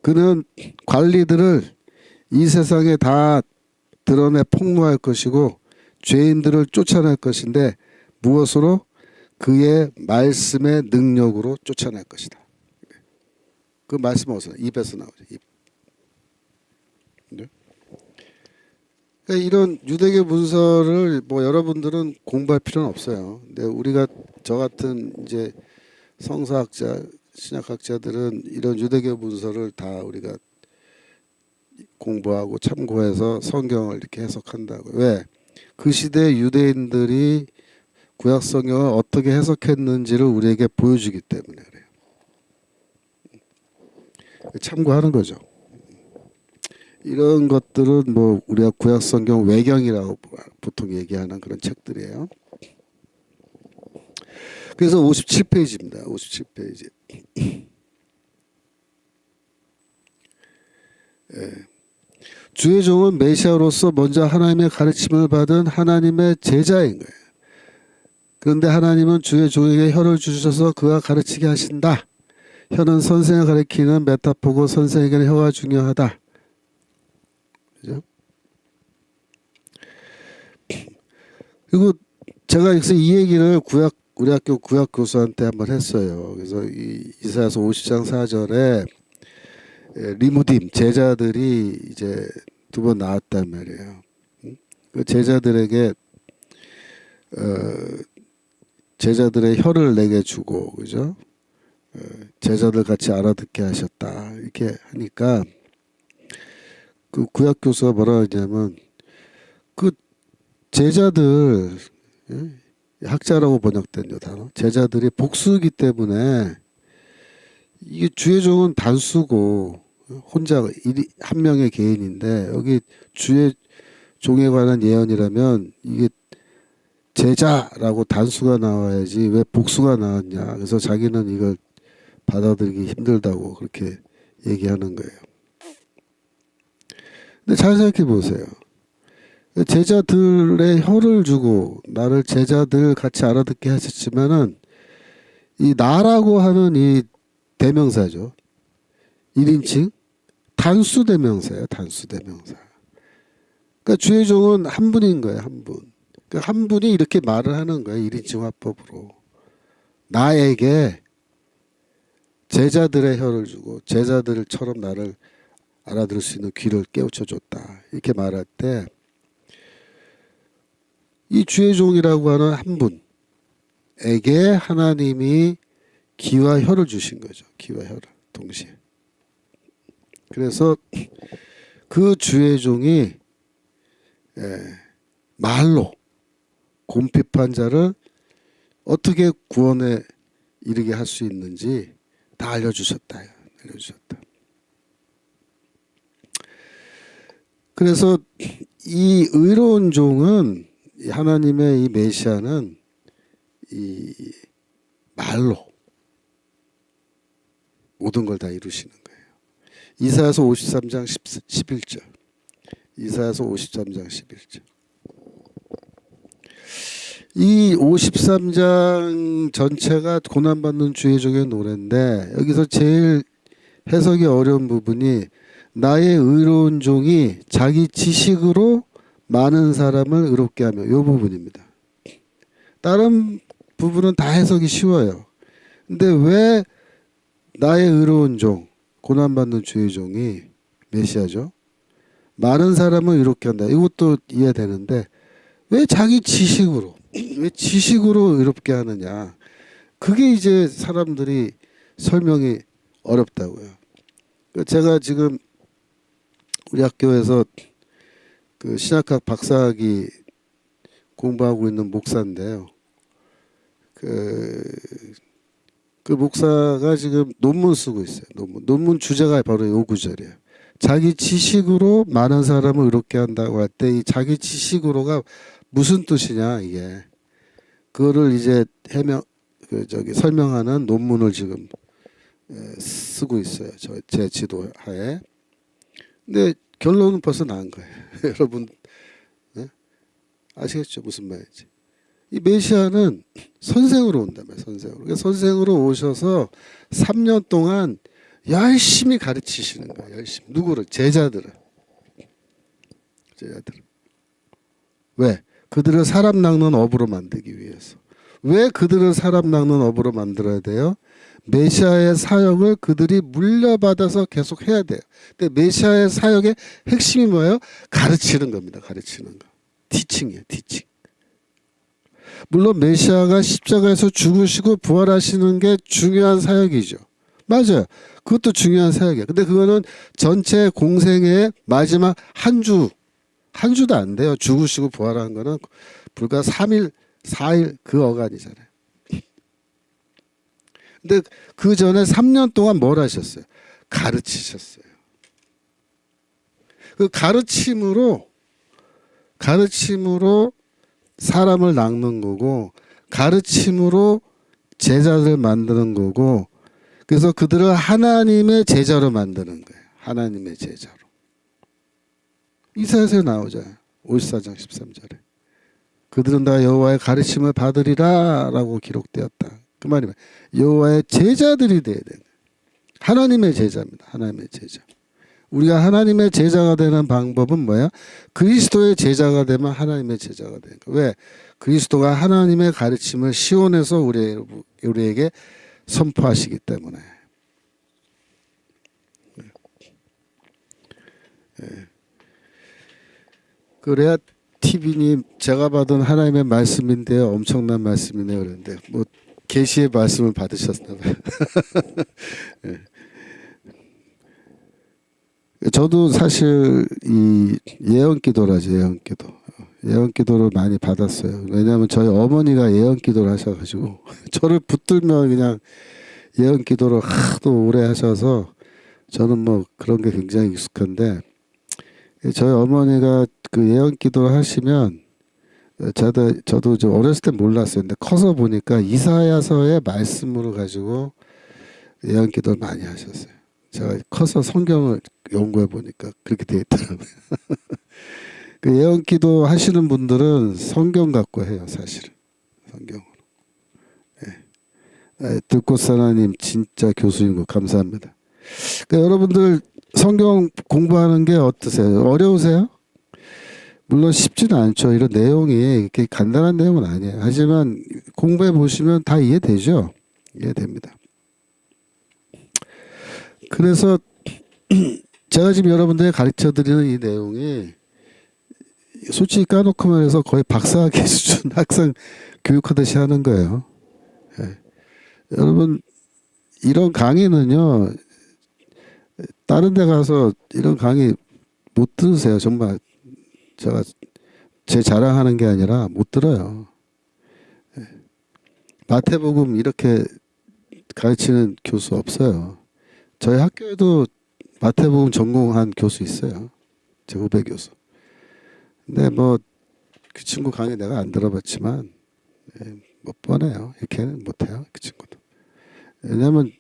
S1: 그는 관리들을 이 세상에 다 드러내 폭로할 것이고 죄인들을 쫓아낼 것인데 무엇으로? 그의 말씀의 능력으로 쫓아낼 것이다. 그 말씀은 어디서 입에서 나오죠. 입. 네? 그러니까 이런 유대교 문서를 뭐 여러분들은 공부할 필요는 없어요. 근데 우리가 저 같은 이제 성서학자, 신약학자들은 이런 유대교 문서를 다 우리가 공부하고 참고해서 성경을 이렇게 해석한다고요. 왜? 그 시대 유대인들이 구약 성경을 어떻게 해석했는지를 우리에게 보여주기 때문에 그래요. 참고하는 거죠. 이런 것들은 뭐 우리가 구약 성경 외경이라고 보통 얘기하는 그런 책들이에요. 그래서 57페이지입니다. 57페이지. 예. 주의 종은 메시아로서 먼저 하나님의 가르침을 받은 하나님의 제자인 거예요. 그런데 하나님은 주의 종에게 혀를 주셔서 그가 가르치게 하신다. 혀는 선생을 가리키는 메타포고 선생에게는 혀가 중요하다. 그죠? 그리고 제가 여기서 이 얘기를 우리 학교 구약 교수한테 한번 했어요. 그래서 이 이사야서 50장 4절에 리무딤 제자들이 이제 두 번 나왔단 말이에요. 그 제자들에게 제자들의 혀를 내게 주고 그죠? 제자들 같이 알아듣게 하셨다 이렇게 하니까 그 구약 교수가 뭐라 하냐면 그 제자들 학자라고 번역된 요 단어 제자들이 복수이기 때문에 이게 주의 종은 단수고 혼자 한 명의 개인인데 여기 주의 종에 관한 예언이라면 이게 제자라고 단수가 나와야지 왜 복수가 나왔냐. 그래서 자기는 이걸 받아들이기 힘들다고 그렇게 얘기하는 거예요. 근데 잘 생각해 보세요. 제자들의 혀를 주고 나를 제자들 같이 알아듣게 하셨지만은 이 나라고 하는 이 대명사죠. 1인칭 단수 대명사예요. 단수 대명사. 그러니까 주의 종은 한 분인 거예요. 한 분. 그러니까 한 분이 이렇게 말을 하는 거예요. 1인칭 화법으로. 나에게 제자들의 혀를 주고 제자들처럼 나를 알아들을 수 있는 귀를 깨우쳐줬다. 이렇게 말할 때 이 주의 종이라고 하는 한 분에게 하나님이 귀와 혀를 주신 거죠. 귀와 혀를 동시에. 그래서 그 주의 종이 말로 곰핍한 자를 어떻게 구원에 이르게 할 수 있는지 다 알려주셨다. 알려주셨다. 그래서 이 의로운 종은 하나님의 이 메시아는 이 말로 모든 걸 다 이루시는 거예요. 이사야서 53장 11절. 이사야서 53장 11절. 이 53장 전체가 고난받는 주의 종의 노래인데 여기서 제일 해석이 어려운 부분이 나의 의로운 종이 자기 지식으로 많은 사람을 의롭게 하며 이 부분입니다. 다른 부분은 다 해석이 쉬워요. 근데 왜 나의 의로운 종, 고난받는 주의 종이 메시아죠? 많은 사람을 의롭게 한다. 이것도 이해되는데 왜 자기 지식으로 왜 지식으로 의롭게 하느냐. 그게 이제 사람들이 설명이 어렵다고요. 제가 지금 우리 학교에서 그 신약학 박사학위 공부하고 있는 목사인데요. 그 목사가 지금 논문 쓰고 있어요. 논문 주제가 바로 요 구절이에요. 자기 지식으로 많은 사람을 의롭게 한다고 할 때 이 자기 지식으로가 무슨 뜻이냐 이게 그거를 이제 설명하는 논문을 지금 쓰고 있어요. 제 지도하에. 근데 결론은 벌써 나온 거예요. 여러분 네? 아시겠죠 무슨 말인지. 이 메시아는 선생으로 온다며 선생으로. 그러니까 선생으로 오셔서 3년 동안 열심히 가르치시는 거예요. 열심히. 누구를? 제자들을. 왜? 그들을 사람 낚는 업으로 만들기 위해서. 왜 그들을 사람 낚는 어부로 만들어야 돼요? 메시아의 사역을 그들이 물려받아서 계속 해야 돼요. 근데 메시아의 사역의 핵심이 뭐예요? 가르치는 겁니다. 가르치는 거. 티칭이에요. 티칭. 물론 메시아가 십자가에서 죽으시고 부활하시는 게 중요한 사역이죠. 맞아요. 그것도 중요한 사역이에요. 근데 그거는 전체 공생의 마지막 한 주도 안 돼요. 죽으시고 부활한 거는 불과 3일, 4일 그 어간이잖아요. 근데 그 전에 3년 동안 뭘 하셨어요? 가르치셨어요. 그 가르침으로 사람을 낚는 거고, 가르침으로 제자들 만드는 거고, 그래서 그들을 하나님의 제자로 만드는 거예요. 하나님의 제자로. 이사야서에 나오잖아요. 54장 13절에. 그들은 다 여호와의 가르침을 받으리라 라고 기록되었다. 그 말이 여호와의 제자들이 돼야 되는 거예요. 하나님의 제자입니다. 하나님의 제자. 우리가 하나님의 제자가 되는 방법은 뭐야? 그리스도의 제자가 되면 하나님의 제자가 되는 거예요. 왜? 그리스도가 하나님의 가르침을 시온에서 우리에게 선포하시기 때문에. 그래야 TV님 제가 받은 하나님의 말씀인데요. 엄청난 말씀이네요. 그런데 뭐 계시의 말씀을 받으셨나 봐요. 저도 사실 이 예언기도라죠. 예언기도. 예언기도를 많이 받았어요. 왜냐하면 저희 어머니가 예언기도를 하셔가지고 저를 붙들면 그냥 예언기도를 하도 오래 하셔서 저는 뭐 그런 게 굉장히 익숙한데 저희 어머니가 그 예언기도를 하시면 저도 좀 어렸을 때 몰랐어요. 근데 커서 보니까 이사야서의 말씀으로 가지고 예언기도를 많이 하셨어요. 제가 커서 성경을 연구해 보니까 그렇게 되어 있더라고요. 그 예언기도 하시는 분들은 성경 갖고 해요, 사실은. 성경으로. 네. 들꽃사나님 진짜 교수님 감사합니다. 그러니까 여러분들 성경 공부하는 게 어떠세요? 어려우세요? 물론 쉽지는 않죠. 이런 내용이 이렇게 간단한 내용은 아니에요. 하지만 공부해 보시면 다 이해되죠? 이해됩니다. 그래서 제가 지금 여러분들에 가르쳐 드리는 이 내용이 솔직히 까놓고 말해서 거의 박사학위 수준 학생 교육하듯이 하는 거예요. 예. 여러분 이런 강의는요 다른 데 가서 이런 강의 못 들으세요. 정말 제가 제 자랑하는 게 아니라 못 들어요. 예. 마태복음 이렇게 가르치는 교수 없어요. 저희 학교에도 마태복음 전공한 교수 있어요. 제 후배 교수. 근데 뭐 그 친구 강의 내가 안 들어봤지만 뭐 뻔해요. 이렇게는 못해요. 그 친구도. 왜냐면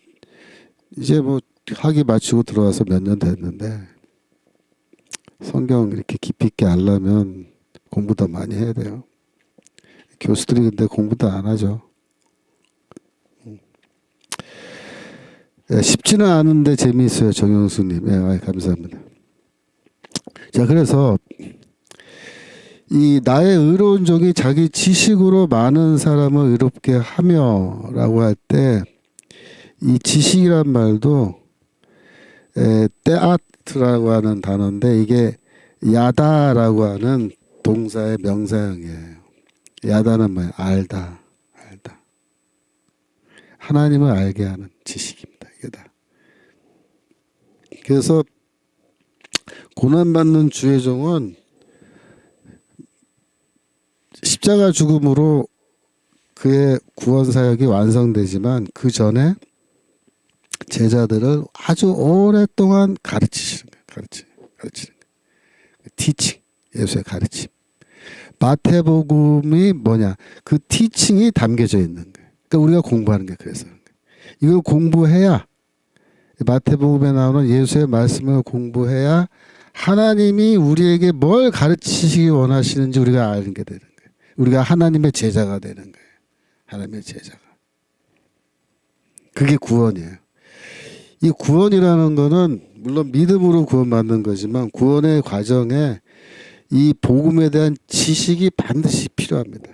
S1: 이제 뭐 학위 마치고 들어와서 몇 년 됐는데 성경 이렇게 깊이 있게 알려면 공부 더 많이 해야 돼요. 교수들이 근데 공부도 안 하죠. 쉽지는 않은데 재미있어요. 정영수님. 감사합니다. 자, 그래서 이 나의 의로운 종이 자기 지식으로 많은 사람을 의롭게 하며 라고 할 때 이 지식이란 말도 때아트라고 하는 단어인데 이게 야다라고 하는 동사의 명사형이에요. 야다는 뭐예요? 알다. 하나님을 알게 하는 지식입니다. 이게 다. 그래서 고난받는 주의 종은 십자가 죽음으로 그의 구원 사역이 완성되지만 그 전에 제자들을 아주 오랫동안 가르치시는 거예요. 가르치는 거예요. 티칭, 예수의 가르침. 마태복음이 뭐냐? 그 티칭이 담겨져 있는 거예요. 그러니까 우리가 공부하는 게 그래서 그런 거예요. 이걸 공부해야 마태복음에 나오는 예수의 말씀을 공부해야 하나님이 우리에게 뭘 가르치시기 원하시는지 우리가 알게 되는 거예요. 우리가 하나님의 제자가 되는 거예요. 하나님의 제자가. 그게 구원이에요. 이 구원이라는 거는 물론 믿음으로 구원받는 거지만 구원의 과정에 이 복음에 대한 지식이 반드시 필요합니다.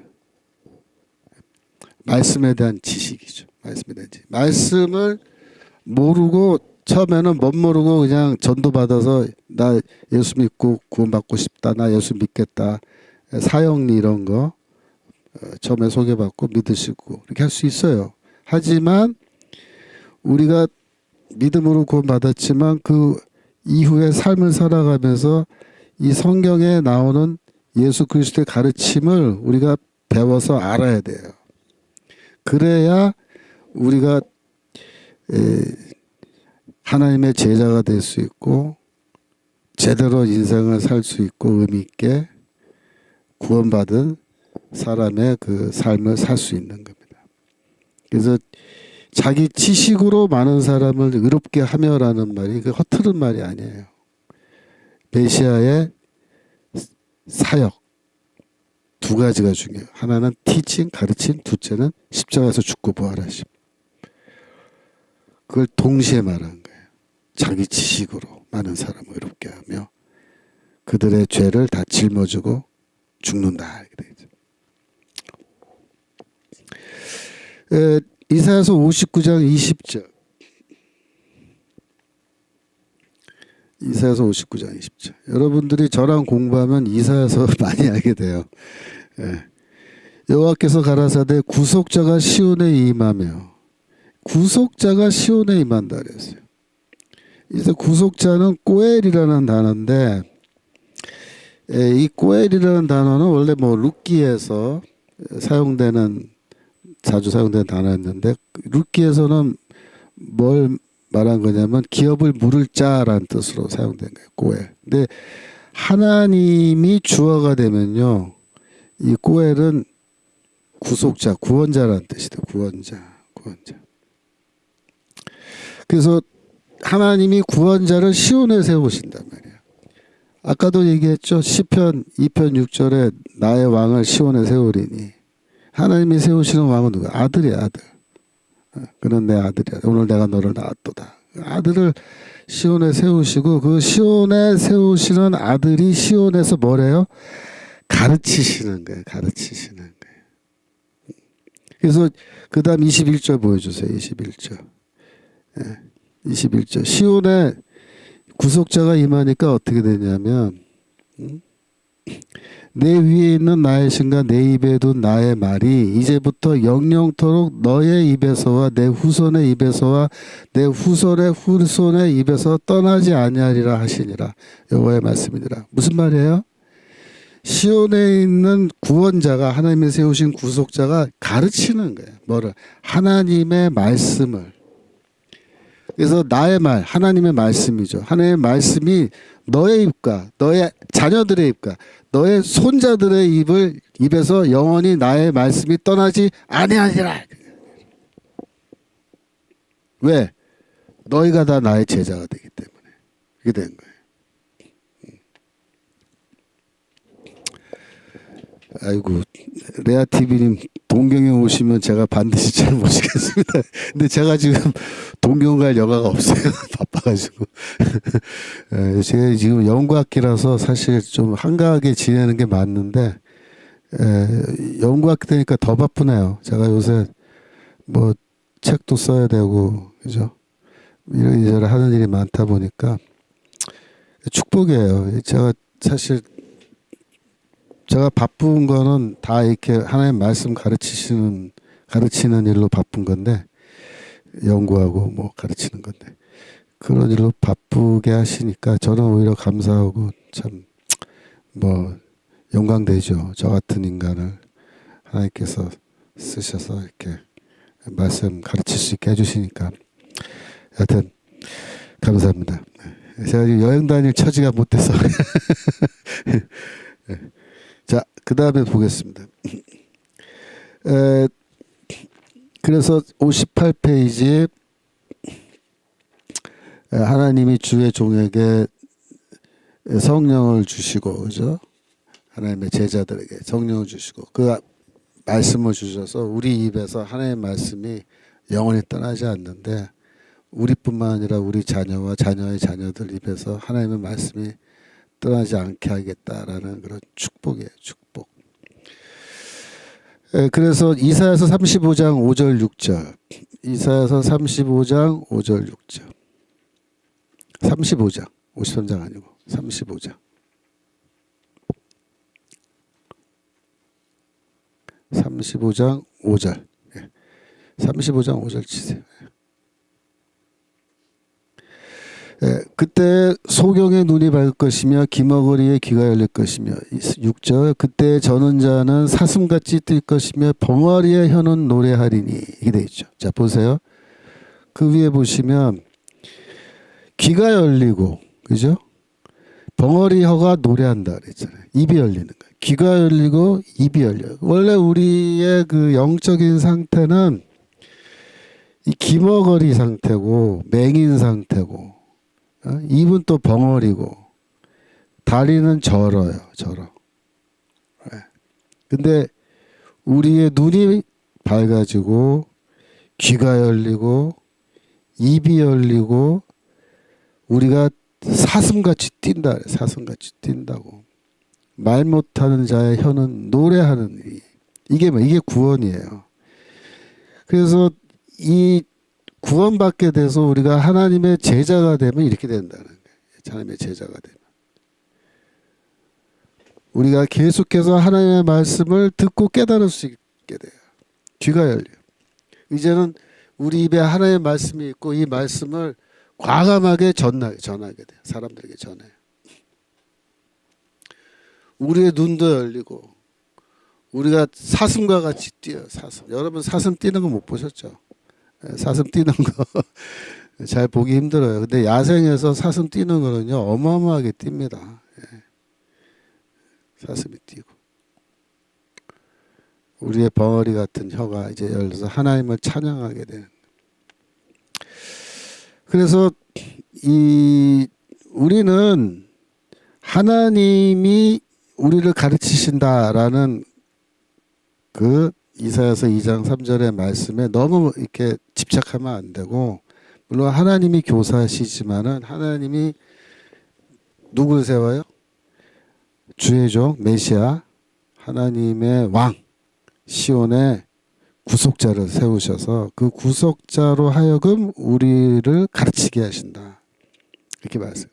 S1: 말씀에 대한 지식이죠. 말씀에 대한 지식. 말씀을 모르고 처음에는 못 모르고 그냥 전도받아서 나 예수 믿고 구원받고 싶다. 나 예수 믿겠다. 사형리 이런 거 처음에 소개받고 믿으시고 이렇게 할 수 있어요. 하지만 우리가 믿음으로 구원받았지만 그 이후의 삶을 살아가면서 이 성경에 나오는 예수 그리스도의 가르침을 우리가 배워서 알아야 돼요. 그래야 우리가 하나님의 제자가 될 수 있고 제대로 인생을 살 수 있고 의미 있게 구원받은 사람의 그 삶을 살 수 있는 겁니다. 그래서 자기 지식으로 많은 사람을 의롭게 하며라는 말이 그 허투루 말이 아니에요. 메시아의 사역 두 가지가 중요해요. 하나는 티칭, 가르침, 둘째는 십자가에서 죽고 부활하심. 그걸 동시에 말한 거예요. 자기 지식으로 많은 사람을 의롭게 하며 그들의 죄를 다 짊어지고 죽는다. 이렇게 되죠. 이사야서 59장 20절. 이사야서 59장 20절. 여러분들이 저랑 공부하면 이사야서 많이 알게 돼요. 여호와께서 가라사대 구속자가 시온에 임하며 구속자가 시온에 임한다 그랬어요. 그래서 구속자는 꼬엘이라는 단어인데 이 꼬엘이라는 단어는 원래 뭐 룻기에서 자주 사용되는 단어였는데 룻기에서는 뭘 말한 거냐면 기업을 물을 자라는 뜻으로 사용된 거예요. 꼬엘. 근데 하나님이 주어가 되면요. 이 꼬엘은 구속자, 구원자라는 뜻이다. 구원자. 그래서 하나님이 구원자를 시온에 세우신단 말이에요. 아까도 얘기했죠. 시편 2편 6절에 나의 왕을 시온에 세우리니 하나님이 세우시는 왕은 누구야? 아들이야, 아들. 그는 내 아들이야. 오늘 내가 너를 낳았도다. 아들을 시온에 세우시고 그 시온에 세우시는 아들이 시온에서 뭐래요? 가르치시는 거예요. 가르치시는 거예요. 그래서 그 다음 21절 보여주세요. 21절. 21절. 시온에 구속자가 임하니까 어떻게 되냐면 내 위에 있는 나의 신과 내 입에 둔 나의 말이 이제부터 영영토록 너의 입에서와 내 후손의 입에서와 내 후손의 후손의 입에서 떠나지 아니하리라 하시니라. 여호와의 말씀이니라. 무슨 말이에요? 시온에 있는 구원자가 하나님이 세우신 구속자가 가르치는 거예요. 뭐를? 하나님의 말씀을. 그래서 나의 말, 하나님의 말씀이죠. 하나님의 말씀이 너의 입과 너의 자녀들의 입과 너의 손자들의 입에서 영원히 나의 말씀이 떠나지 아니하리라. 왜? 너희가 다 나의 제자가 되기 때문에. 그게 된 거예요. 아이고, 레아TV님 동경에 오시면 제가 반드시 잘 모시겠습니다. 근데 제가 지금 동경 갈 여가가 없어요. 바빠가지고. 제가 지금 연구학기라서 사실 좀 한가하게 지내는 게 맞는데, 연구학기 되니까 더 바쁘네요. 제가 요새 뭐 책도 써야 되고, 그죠? 이런저런 하는 일이 많다 보니까 축복이에요. 제가 바쁜 거는 다 이렇게 하나님 말씀 가르치는 일로 바쁜 건데, 연구하고 뭐 가르치는 건데, 그런 일로 바쁘게 하시니까 저는 오히려 감사하고 참 뭐 영광되죠. 저 같은 인간을 하나님께서 쓰셔서 이렇게 말씀 가르칠 수 있게 해주시니까 여하튼 감사합니다. 제가 지금 여행 다닐 처지가 못 돼서 자, 그 다음에 보겠습니다. 그래서 58페이지 하나님이 주의 종에게 성령을 주시고, 그죠? 하나님의 제자들에게 성령을 주시고 그 말씀을 주셔서 우리 입에서 하나님의 말씀이 영원히 떠나지 않는데 우리뿐만 아니라 우리 자녀와 자녀의 자녀들 입에서 하나님의 말씀이 떠나지 않게 하겠다라는 그런 축복이에요. 축복. 그래서 이사야서 35장 5절 6절. 이사야서 35장 5절 6절. 35장. 53장 아니고 35장. 35장 5절. 35장 5절 치세요. 그때 소경의 눈이 밝을 것이며 기머거리의 귀가 열릴 것이며 6절. 그때 저는 자는 사슴같이 뛸 것이며 벙어리의 혀는 노래하리니. 이게 돼 있죠. 자, 보세요. 그 위에 보시면 귀가 열리고, 그죠? 벙어리 혀가 노래한다 그랬잖아요. 입이 열리는 거예요. 귀가 열리고 입이 열려요. 원래 우리의 그 영적인 상태는 이 기머거리 상태고 맹인 상태고, 입은 또 벙어리고 다리는 절어요. 절어. 근데 우리의 눈이 밝아지고 귀가 열리고 입이 열리고 우리가 사슴같이 뛴다. 사슴같이 뛴다고. 말 못하는 자의 혀는 노래하는 일. 이게 뭐 이게 구원이에요. 그래서 이 구원받게 돼서 우리가 하나님의 제자가 되면 이렇게 된다는 거예요. 하나님의 제자가 되면. 우리가 계속해서 하나님의 말씀을 듣고 깨달을 수 있게 돼요. 귀가 열려요. 이제는 우리 입에 하나님의 말씀이 있고 이 말씀을 과감하게 전하게 돼요. 사람들에게 전해요. 우리의 눈도 열리고 우리가 사슴과 같이 뛰어요. 사슴. 여러분 사슴 뛰는 거 못 보셨죠? 사슴 뛰는 거 잘 보기 힘들어요. 근데 야생에서 사슴 뛰는 거는요 어마어마하게 뜁니다. 사슴이 뛰고 우리의 벙어리 같은 혀가 이제 열려서 하나님을 찬양하게 되는. 그래서 우리는 하나님이 우리를 가르치신다라는 그 이사야서 2장 3절의 말씀에 너무 이렇게 집착하면 안 되고, 물론 하나님이 교사시지만은 하나님이 누굴 세워요? 주의 종 메시아 하나님의 왕 시온의 구속자를 세우셔서 그 구속자로 하여금 우리를 가르치게 하신다. 이렇게 말씀.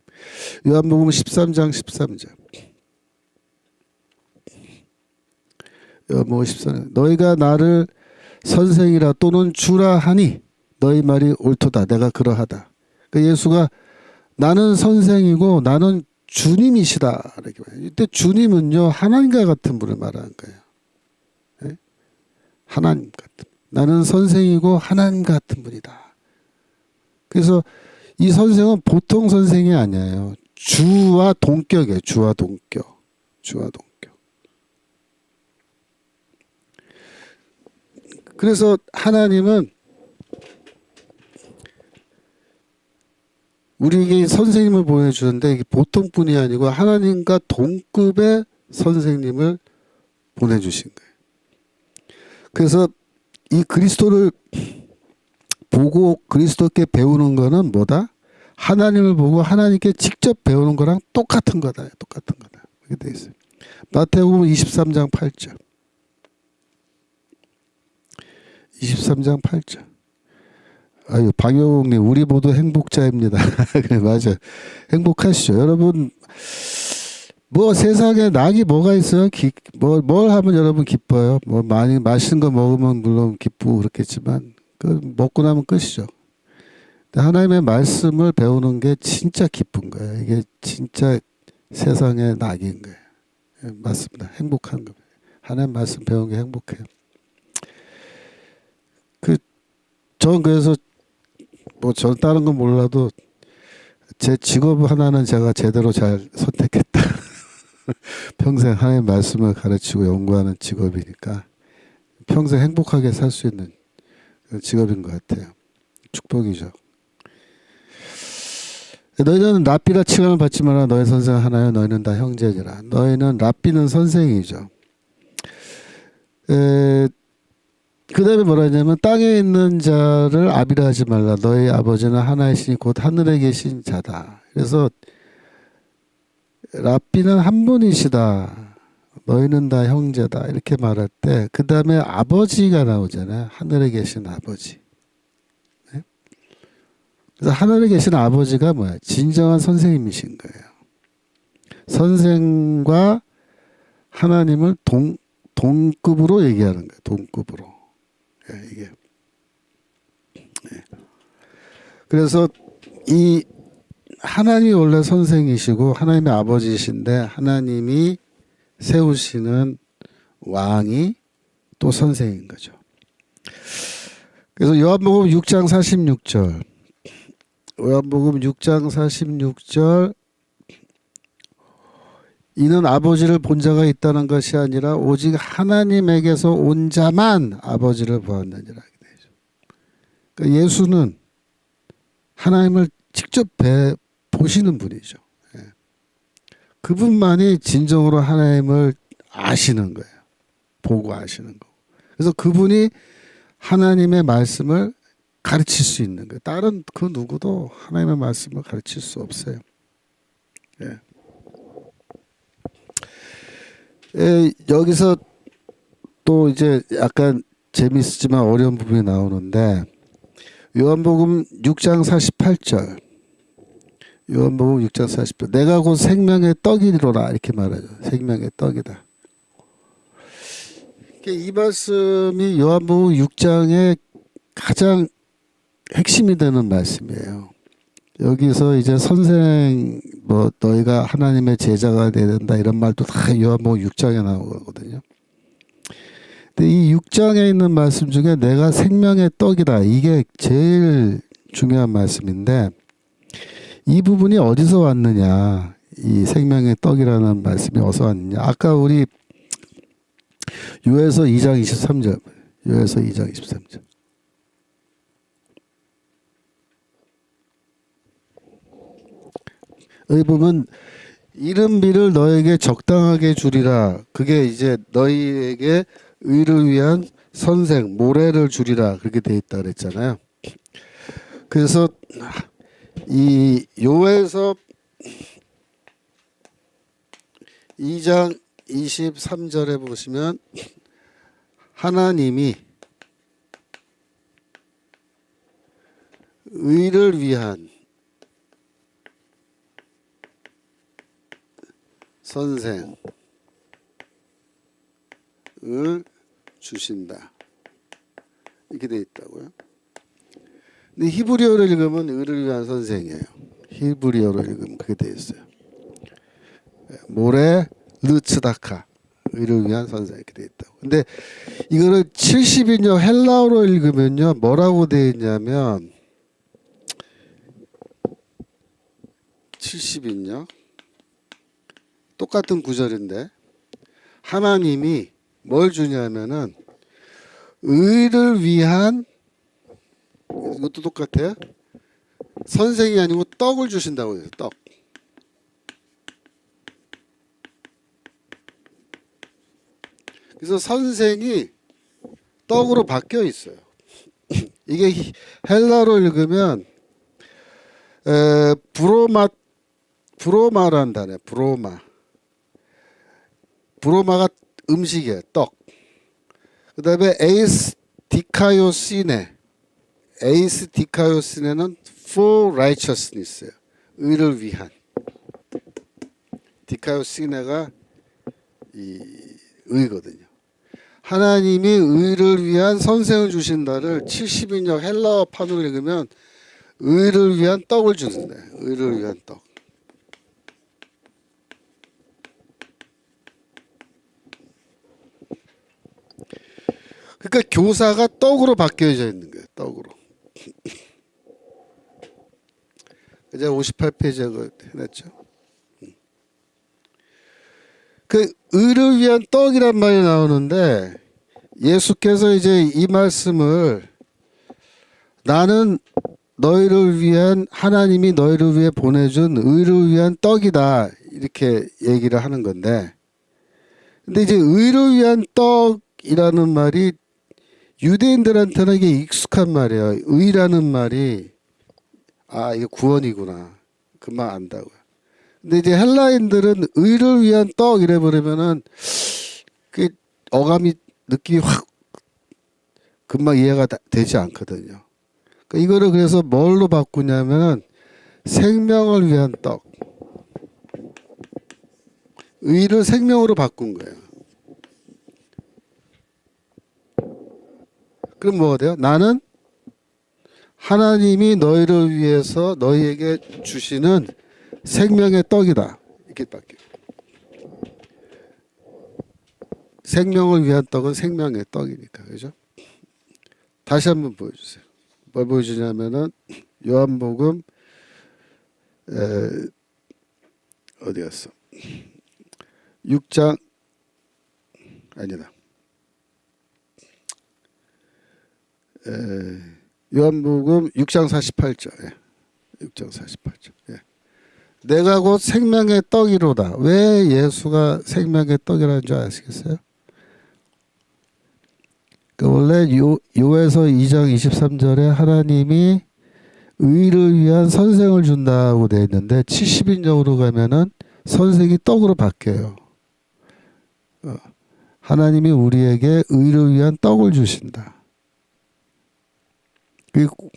S1: 요한복음 13장 13절. 요한복음 13장. 너희가 나를 선생이라 또는 주라 하니 너희 말이 옳도다. 내가 그러하다. 그러니까 예수가 나는 선생이고 나는 주님이시다. 이렇게 말해요. 이때 주님은요 하나님과 같은 분을 말하는 거예요. 네? 하나님 같은. 나는 선생이고 하나님 같은 분이다. 그래서 이 선생은 보통 선생이 아니에요. 주와 동격이에요. 주와 동격. 주와 동격. 그래서 하나님은 우리에게 선생님을 보내주는데 이게 보통 분이 아니고 하나님과 동급의 선생님을 보내주신 거예요. 그래서 이 그리스도를 보고 그리스도께 배우는 거는 뭐다? 하나님을 보고 하나님께 직접 배우는 거랑 똑같은 거다. 똑같은 거다. 이렇게 돼 있어요. 마태복음 23장 8절. 23장 8절. 아유, 방영님, 우리 모두 행복자입니다. 그래, 맞아요. 행복하시죠. 여러분, 뭐 세상에 낙이 뭐가 있어요? 뭘 하면 여러분 기뻐요? 뭐 많이 맛있는 거 먹으면 물론 기쁘고 그렇겠지만, 그 먹고 나면 끝이죠. 하나님의 말씀을 배우는 게 진짜 기쁜 거예요. 이게 진짜 세상의 낙인 거예요. 맞습니다. 행복한 거예요. 하나님 말씀 배우는 게 행복해요. 전 그래서 전 다른 건 몰라도 제 직업 하나는 제가 제대로 잘 선택했다. 평생 하나님의 말씀을 가르치고 연구하는 직업이니까 평생 행복하게 살 수 있는 직업인 것 같아요. 축복이죠. 너희는 랍비라 칭함을 받지 마라. 너희 선생 하나요. 너희는 다 형제니라. 너희는 랍비는 선생이죠. 그 다음에 뭐라 하냐면 땅에 있는 자를 아비라 하지 말라. 너희 아버지는 하나이시니 곧 하늘에 계신 자다. 그래서 랍비는 한 분이시다. 너희는 다 형제다 이렇게 말할 때 그 다음에 아버지가 나오잖아요. 하늘에 계신 아버지. 네? 그래서 하늘에 계신 아버지가 뭐야? 진정한 선생님이신 거예요. 선생과 하나님을 동급으로 얘기하는 거예요. 동급으로. 예, 이게. 예. 그래서 이 하나님이 원래 선생이시고 하나님의 아버지이신데 하나님이 세우시는 왕이 또 선생인 거죠. 그래서 요한복음 6장 46절 요한복음 6장 46절 이는 아버지를 본 자가 있다는 것이 아니라 오직 하나님에게서 온 자만 아버지를 보았느니라. 그러니까 예수는 하나님을 직접 보시는 분이죠. 그분만이 진정으로 하나님을 아시는 거예요. 보고 아시는 거고. 그래서 그분이 하나님의 말씀을 가르칠 수 있는 거예요. 다른 그 누구도 하나님의 말씀을 가르칠 수 없어요. 예. 여기서 또 이제 약간 재미있지만 어려운 부분이 나오는데 요한복음 6장 48절 요한복음 6장 48절 내가 곧 생명의 떡이로라 이렇게 말하죠. 생명의 떡이다. 이 말씀이 요한복음 6장의 가장 핵심이 되는 말씀이에요. 여기서 이제 선생 뭐 너희가 하나님의 제자가 되야 된다 이런 말도 다 요한복음 6장에 나오거든요. 근데 이 6장에 있는 말씀 중에 내가 생명의 떡이다 이게 제일 중요한 말씀인데 이 부분이 어디서 왔느냐 이 생명의 떡이라는 말씀이 어디서 왔느냐 아까 우리 요에서 2장 23절 요에서 2장 23절 여기 보면 이른 비를 너에게 적당하게 주리라. 그게 이제 너희에게 의를 위한 선생 모래를 주리라 그렇게 돼 있다 그랬잖아요. 그래서 이 요에서 2장 23절에 보시면 하나님이 의를 위한 선생을 주신다. 이렇게 돼 있다고요. 근데 히브리어로 읽으면 의를 위한 선생이에요. 히브리어로 읽으면 그렇게 돼 있어요. 모레 르츠다카 의를 위한 선생 이렇게 돼 있다고. 근데 이거를 70인역 헬라어로 읽으면요 뭐라고 돼 있냐면 70인역 똑같은 구절인데 하나님이 뭘 주냐면은 의를 위한 이것도 똑같아요. 선생이 아니고 떡을 주신다고 해요. 떡. 그래서 선생이 떡으로 바뀌어 있어요. 이게 헬라로 읽으면 브로마라는 단어예요. 브로마가 음식이에요. 떡. 그 다음에 에이스 디카요시네는 for righteousness예요. 의를 위한. 디카요시네가 이 의거든요. 하나님이 의를 위한 선생을 주신다를 70인역 헬라어판으로 읽으면 의를 위한 떡을 주신다. 의를 위한 떡. 그러니까 교사가 떡으로 바뀌어져 있는 거예요. 떡으로. 이제 58페이지에 해놨죠. 그 의를 위한 떡이란 말이 나오는데 예수께서 이제 이 말씀을 나는 너희를 위한 하나님이 너희를 위해 보내준 의를 위한 떡이다 이렇게 얘기를 하는 건데 근데 이제 의를 위한 떡이라는 말이 유대인들한테는 이게 익숙한 말이에요. 의라는 말이 이게 구원이구나. 금방 안다고요. 근데 이제 헬라인들은 의를 위한 떡 이래 버리면은 그 어감이 느낌이 확 금방 이해가 되지 않거든요. 그러니까 이거를 그래서 뭘로 바꾸냐면은 생명을 위한 떡. 의를 생명으로 바꾼 거예요. 그럼 뭐가 돼요? 나는 하나님이 너희를 위해서 너희에게 주시는 생명의 떡이다. 이렇게 바뀌어요. 생명을 위한 떡은 생명의 떡이니까. 그죠? 다시 한번 보여주세요. 뭘 보여주냐면은 요한복음 어디 갔어? 6장 아니다. 요한복음 6장 48절. 6장 48절. 내가 곧 생명의 떡이로다. 왜 예수가 생명의 떡이라는 줄 아시겠어요? 원래 요에서 2장 23절에 하나님이 의를 위한 선생을 준다고 되어 있는데 70인정으로 가면은 선생이 떡으로 바뀌어요. 하나님이 우리에게 의를 위한 떡을 주신다. 그리고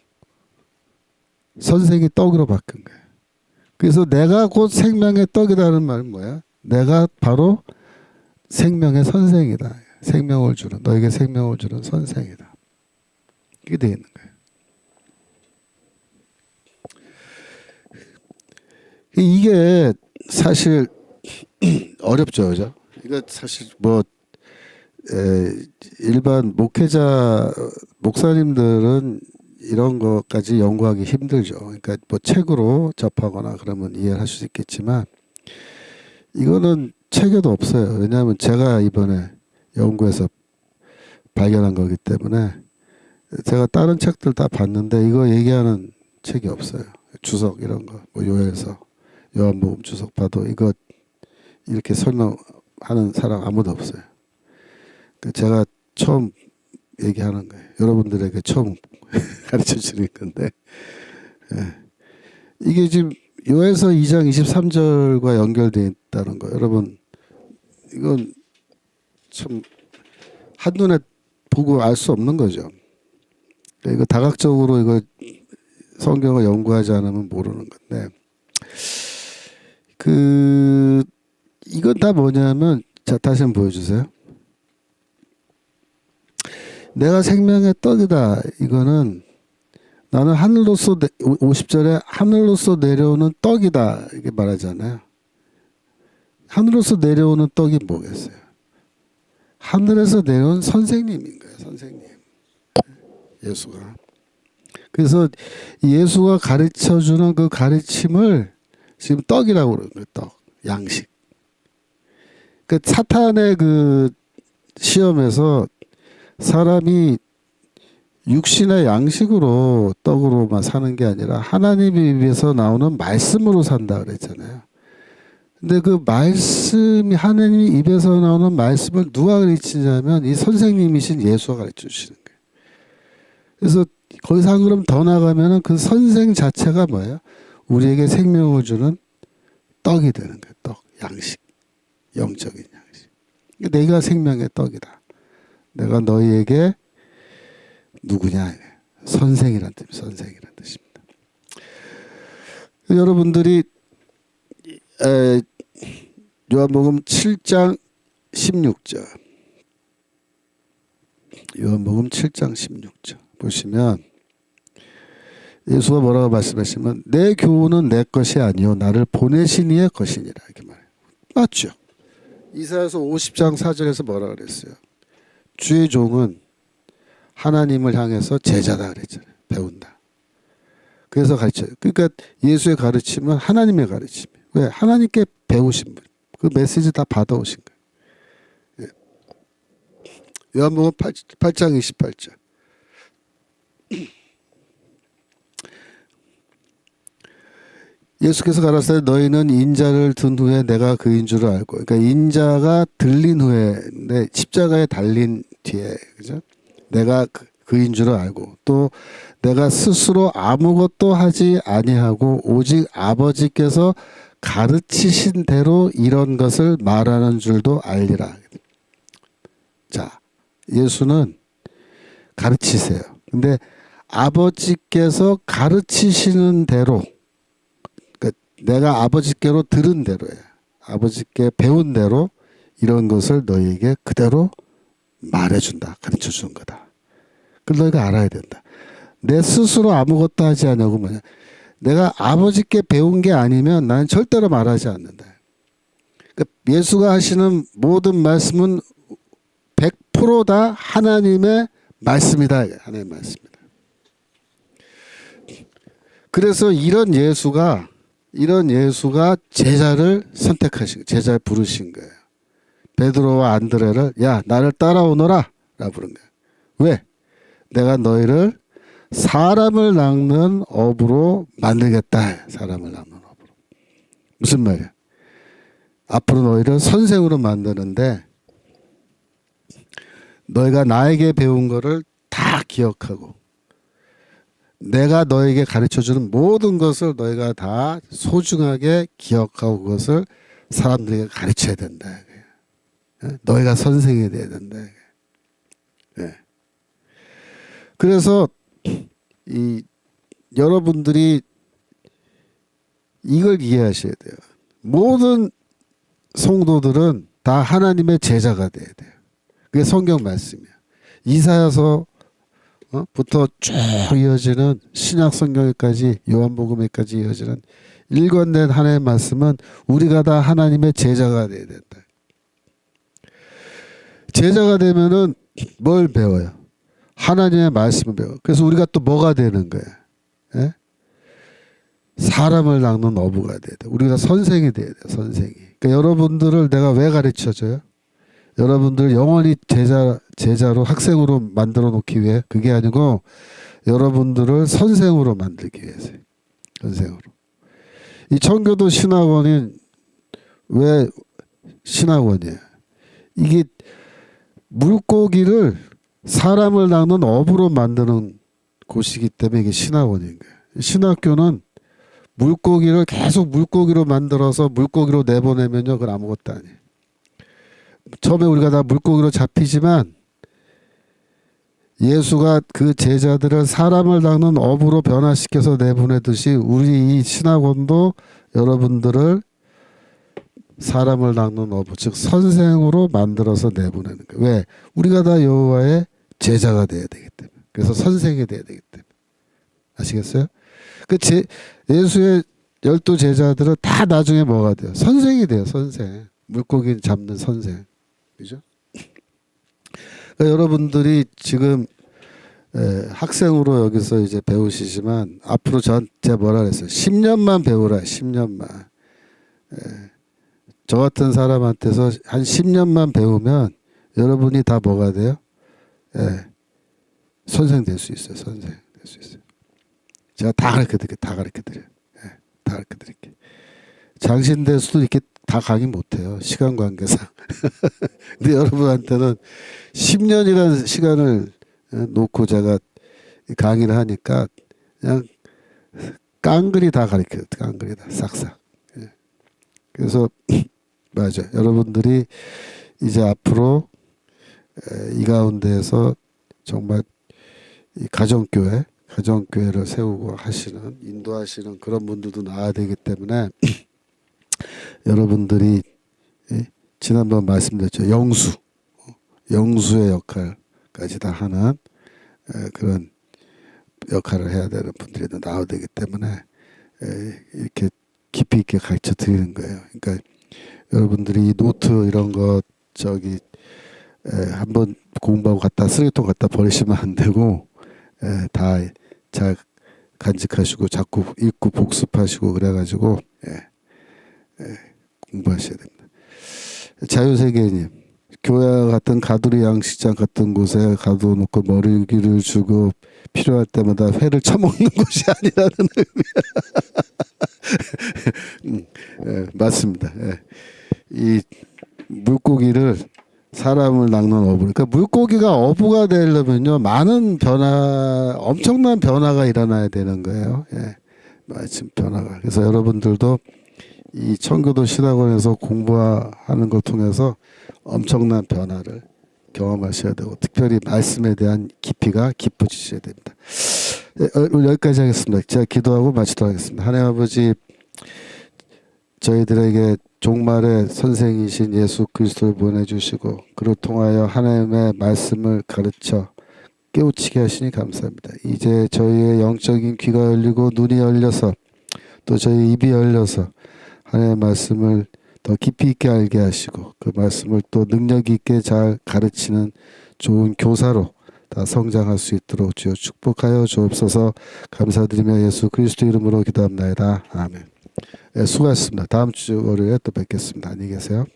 S1: 선생이 떡으로 바뀐 거예요. 그래서 내가 곧 생명의 떡이라는 말은 뭐야? 내가 바로 생명의 선생이다. 생명을 주는, 너에게 생명을 주는 선생이다. 이게 되어 있는 거예요. 이게 사실 어렵죠, 그죠? 이거 사실 뭐 일반 목사님들은 이런 것까지 연구하기 힘들죠. 그러니까 뭐 책으로 접하거나 그러면 이해를 할 수 있겠지만 이거는 책에도 없어요. 왜냐하면 제가 이번에 연구해서 발견한 거기 때문에 제가 다른 책들 다 봤는데 이거 얘기하는 책이 없어요. 주석 이런 거, 뭐 요에서 요한복음 주석 봐도 이거 이렇게 설명하는 사람 아무도 없어요. 제가 처음 얘기하는 거예요. 여러분들에게 처음 가르쳐 주는 건데 이게 지금 요에서 2장 23절과 연결되어 있다는 거. 여러분 이건 참 한눈에 보고 알 수 없는 거죠. 이거 다각적으로 이거 성경을 연구하지 않으면 모르는 건데 이건 다 뭐냐면 자 다시 한번 보여주세요. 내가 생명의 떡이다. 이거는 나는 하늘로서 50절에 하늘로서 내려오는 떡이다. 이렇게 말하잖아요. 하늘로서 내려오는 떡이 뭐겠어요? 하늘에서 내려온 선생님인 거예요. 선생님. 예수가. 그래서 예수가 가르쳐주는 그 가르침을 지금 떡이라고 그러는 거예요. 떡. 양식. 그 사탄의 그 시험에서 사람이 육신의 양식으로 떡으로만 사는 게 아니라 하나님의 입에서 나오는 말씀으로 산다 그랬잖아요. 근데 그 말씀이 하나님 입에서 나오는 말씀을 누가 가르치냐면 이 선생님이신 예수가 가르쳐 주시는 거예요. 그래서 거기서 한 걸음 더 나가면은 그 선생 자체가 뭐예요? 우리에게 생명을 주는 떡이 되는 거예요. 떡, 양식, 영적인 양식. 내가 생명의 떡이다. 내가 너희에게 누구냐? 선생이란 뜻, 선생이란 뜻입니다. 여러분들이 요한복음 7장 16절, 요한복음 7장 16절 보시면 예수가 뭐라고 말씀하시면 내 교훈은 내 것이 아니요 나를 보내신 이의 것이니라 이렇게 말해요. 맞죠? 이사야서 50장 4절에서 뭐라 그랬어요? 주의 종은 하나님을 향해서 제자다 그랬잖아요. 배운다. 그래서 가르쳐요. 그러니까 예수의 가르침은 하나님의 가르침이에요. 왜? 하나님께 배우신 분. 그 메시지 다 받아오신 거예요. 요한복음 8장 28절. 예수께서 가라사대 너희는 인자를 든 후에 내가 그인 줄을 알고. 그러니까 인자가 들린 후에 내 십자가에 달린 뒤에 그죠? 내가 그인 줄을 알고 또 내가 스스로 아무것도 하지 아니하고 오직 아버지께서 가르치신 대로 이런 것을 말하는 줄도 알리라. 자, 예수는 가르치세요. 근데 아버지께서 가르치시는 대로, 그러니까 내가 아버지께로 들은 대로예요. 아버지께 배운 대로 이런 것을 너희에게 그대로 말해준다. 가르쳐주는 거다. 그걸 너희가 알아야 된다. 내 스스로 아무것도 하지 않냐고 뭐냐. 내가 아버지께 배운 게 아니면 나는 절대로 말하지 않는다. 그러니까 예수가 하시는 모든 말씀은 100%다 하나님의 말씀이다. 하나님의 말씀이다. 그래서 이런 예수가 제자를 선택하신, 제자를 부르신 거예요. 베드로와 안드레를 야 나를 따라오너라 라 부른 거예요. 왜? 내가 너희를 사람을 낚는 어부로 만들겠다. 사람을 낚는 어부로. 무슨 말이야? 앞으로 너희를 선생으로 만드는데 너희가 나에게 배운 거를 다 기억하고 내가 너에게 가르쳐주는 모든 것을 너희가 다 소중하게 기억하고 그것을 사람들에게 가르쳐야 된다. 너희가 선생이 돼야 된다. 네. 그래서 여러분들이 이걸 이해하셔야 돼요. 모든 성도들은 다 하나님의 제자가 돼야 돼요. 그게 성경 말씀이야. 이사야서 부터 쭉 이어지는 신약 성경에까지 요한복음에까지 이어지는 일관된 하나님의 말씀은 우리가 다 하나님의 제자가 돼야 된다. 제자가 되면은 뭘 배워요? 하나님의 말씀을 배워. 그래서 우리가 또 뭐가 되는 거야? 예? 사람을 낚는 어부가 돼야 돼. 우리가 선생이 돼야 돼. 선생이. 그러니까 여러분들을 내가 왜 가르쳐줘요? 여러분들 영원히 제자로 학생으로 만들어 놓기 위해 그게 아니고 여러분들을 선생으로 만들기 위해서. 선생으로. 이 청교도 신학원이 왜 신학원이에요? 이게 물고기를 사람을 낚는 어부로 만드는 곳이기 때문에 이게 신학원인 거예요. 신학교는 물고기를 계속 물고기로 만들어서 물고기로 내보내면요, 그건 아무것도 아니에요. 처음에 우리가 다 물고기로 잡히지만 예수가 그 제자들을 사람을 낚는 어부로 변화시켜서 내보내듯이 우리 이 신학원도 여러분들을 사람을 낚는 어부, 즉 선생으로 만들어서 내보내는 거예요. 왜? 우리가 다 여호와의 제자가 돼야 되기 때문에. 그래서 선생이 돼야 되기 때문에. 아시겠어요? 예수의 12 제자들은 다 나중에 뭐가 돼요? 선생이 돼요. 선생. 물고기 잡는 선생. 그죠? 그러니까 여러분들이 지금 학생으로 여기서 이제 배우시지만 앞으로 제가 뭐라 그랬어요? 10년만 배우라. 10년만. 저 같은 사람한테서 한 10년만 배우면 여러분이 다 뭐가 돼요? 선생 될 수 있어요. 선생 될 수 있어요. 제가 다 가르쳐드릴게요. 다 가르쳐드려요. 다 가르쳐드릴게요. 장신될 수도 이렇게 다 강의 못해요. 시간 관계상. 근데 여러분한테는 10년이라는 시간을 놓고 제가 강의를 하니까 그냥 깡그리 다 가르쳐요. 깡그리 다 싹싹. 그래서 맞아요. 여러분들이 이제 앞으로 이 가운데에서 정말 이 가정교회를 세우고 하시는, 인도하시는 그런 분들도 나와야 되기 때문에 여러분들이 지난번 말씀드렸죠. 영수의 역할까지 다 하는 그런 역할을 해야 되는 분들이 나와야 되기 때문에 이렇게 깊이 있게 가르쳐 드리는 거예요. 그러니까 여러분들이 이 노트 이런 거 한번 공부하고 갖다 쓰레기통 갖다 버리시면 안 되고 다 잘 간직하시고 자꾸 읽고 복습하시고 그래가지고 공부하셔야 됩니다. 자유세계님, 교회 같은 가두리 양식장 같은 곳에 가둬놓고 머리기를 주고 필요할 때마다 회를 처먹는 곳이 아니라는 의미. 맞습니다. 이 물고기를 사람을 낚는 어부. 그러니까 물고기가 어부가 되려면요, 많은 변화, 엄청난 변화가 일어나야 되는 거예요. 예, 마침 변화가. 그래서 여러분들도 이 청교도 신학원에서 공부하는 걸 통해서 엄청난 변화를 경험하셔야 되고, 특별히 말씀에 대한 깊이가 깊어지셔야 됩니다. 예, 오늘 여기까지 하겠습니다. 제가 기도하고 마치도록 하겠습니다. 하나님 아버지, 저희들에게 종말의 선생이신 예수 그리스도를 보내주시고 그를 통하여 하나님의 말씀을 가르쳐 깨우치게 하시니 감사합니다. 이제 저희의 영적인 귀가 열리고 눈이 열려서 또 저희 입이 열려서 하나님의 말씀을 더 깊이 있게 알게 하시고 그 말씀을 또 능력 있게 잘 가르치는 좋은 교사로 다 성장할 수 있도록 주여 축복하여 주옵소서. 감사드리며 예수 그리스도 이름으로 기도합나이다. 아멘. 네, 수고하셨습니다. 다음 주 월요일에 또 뵙겠습니다. 안녕히 계세요.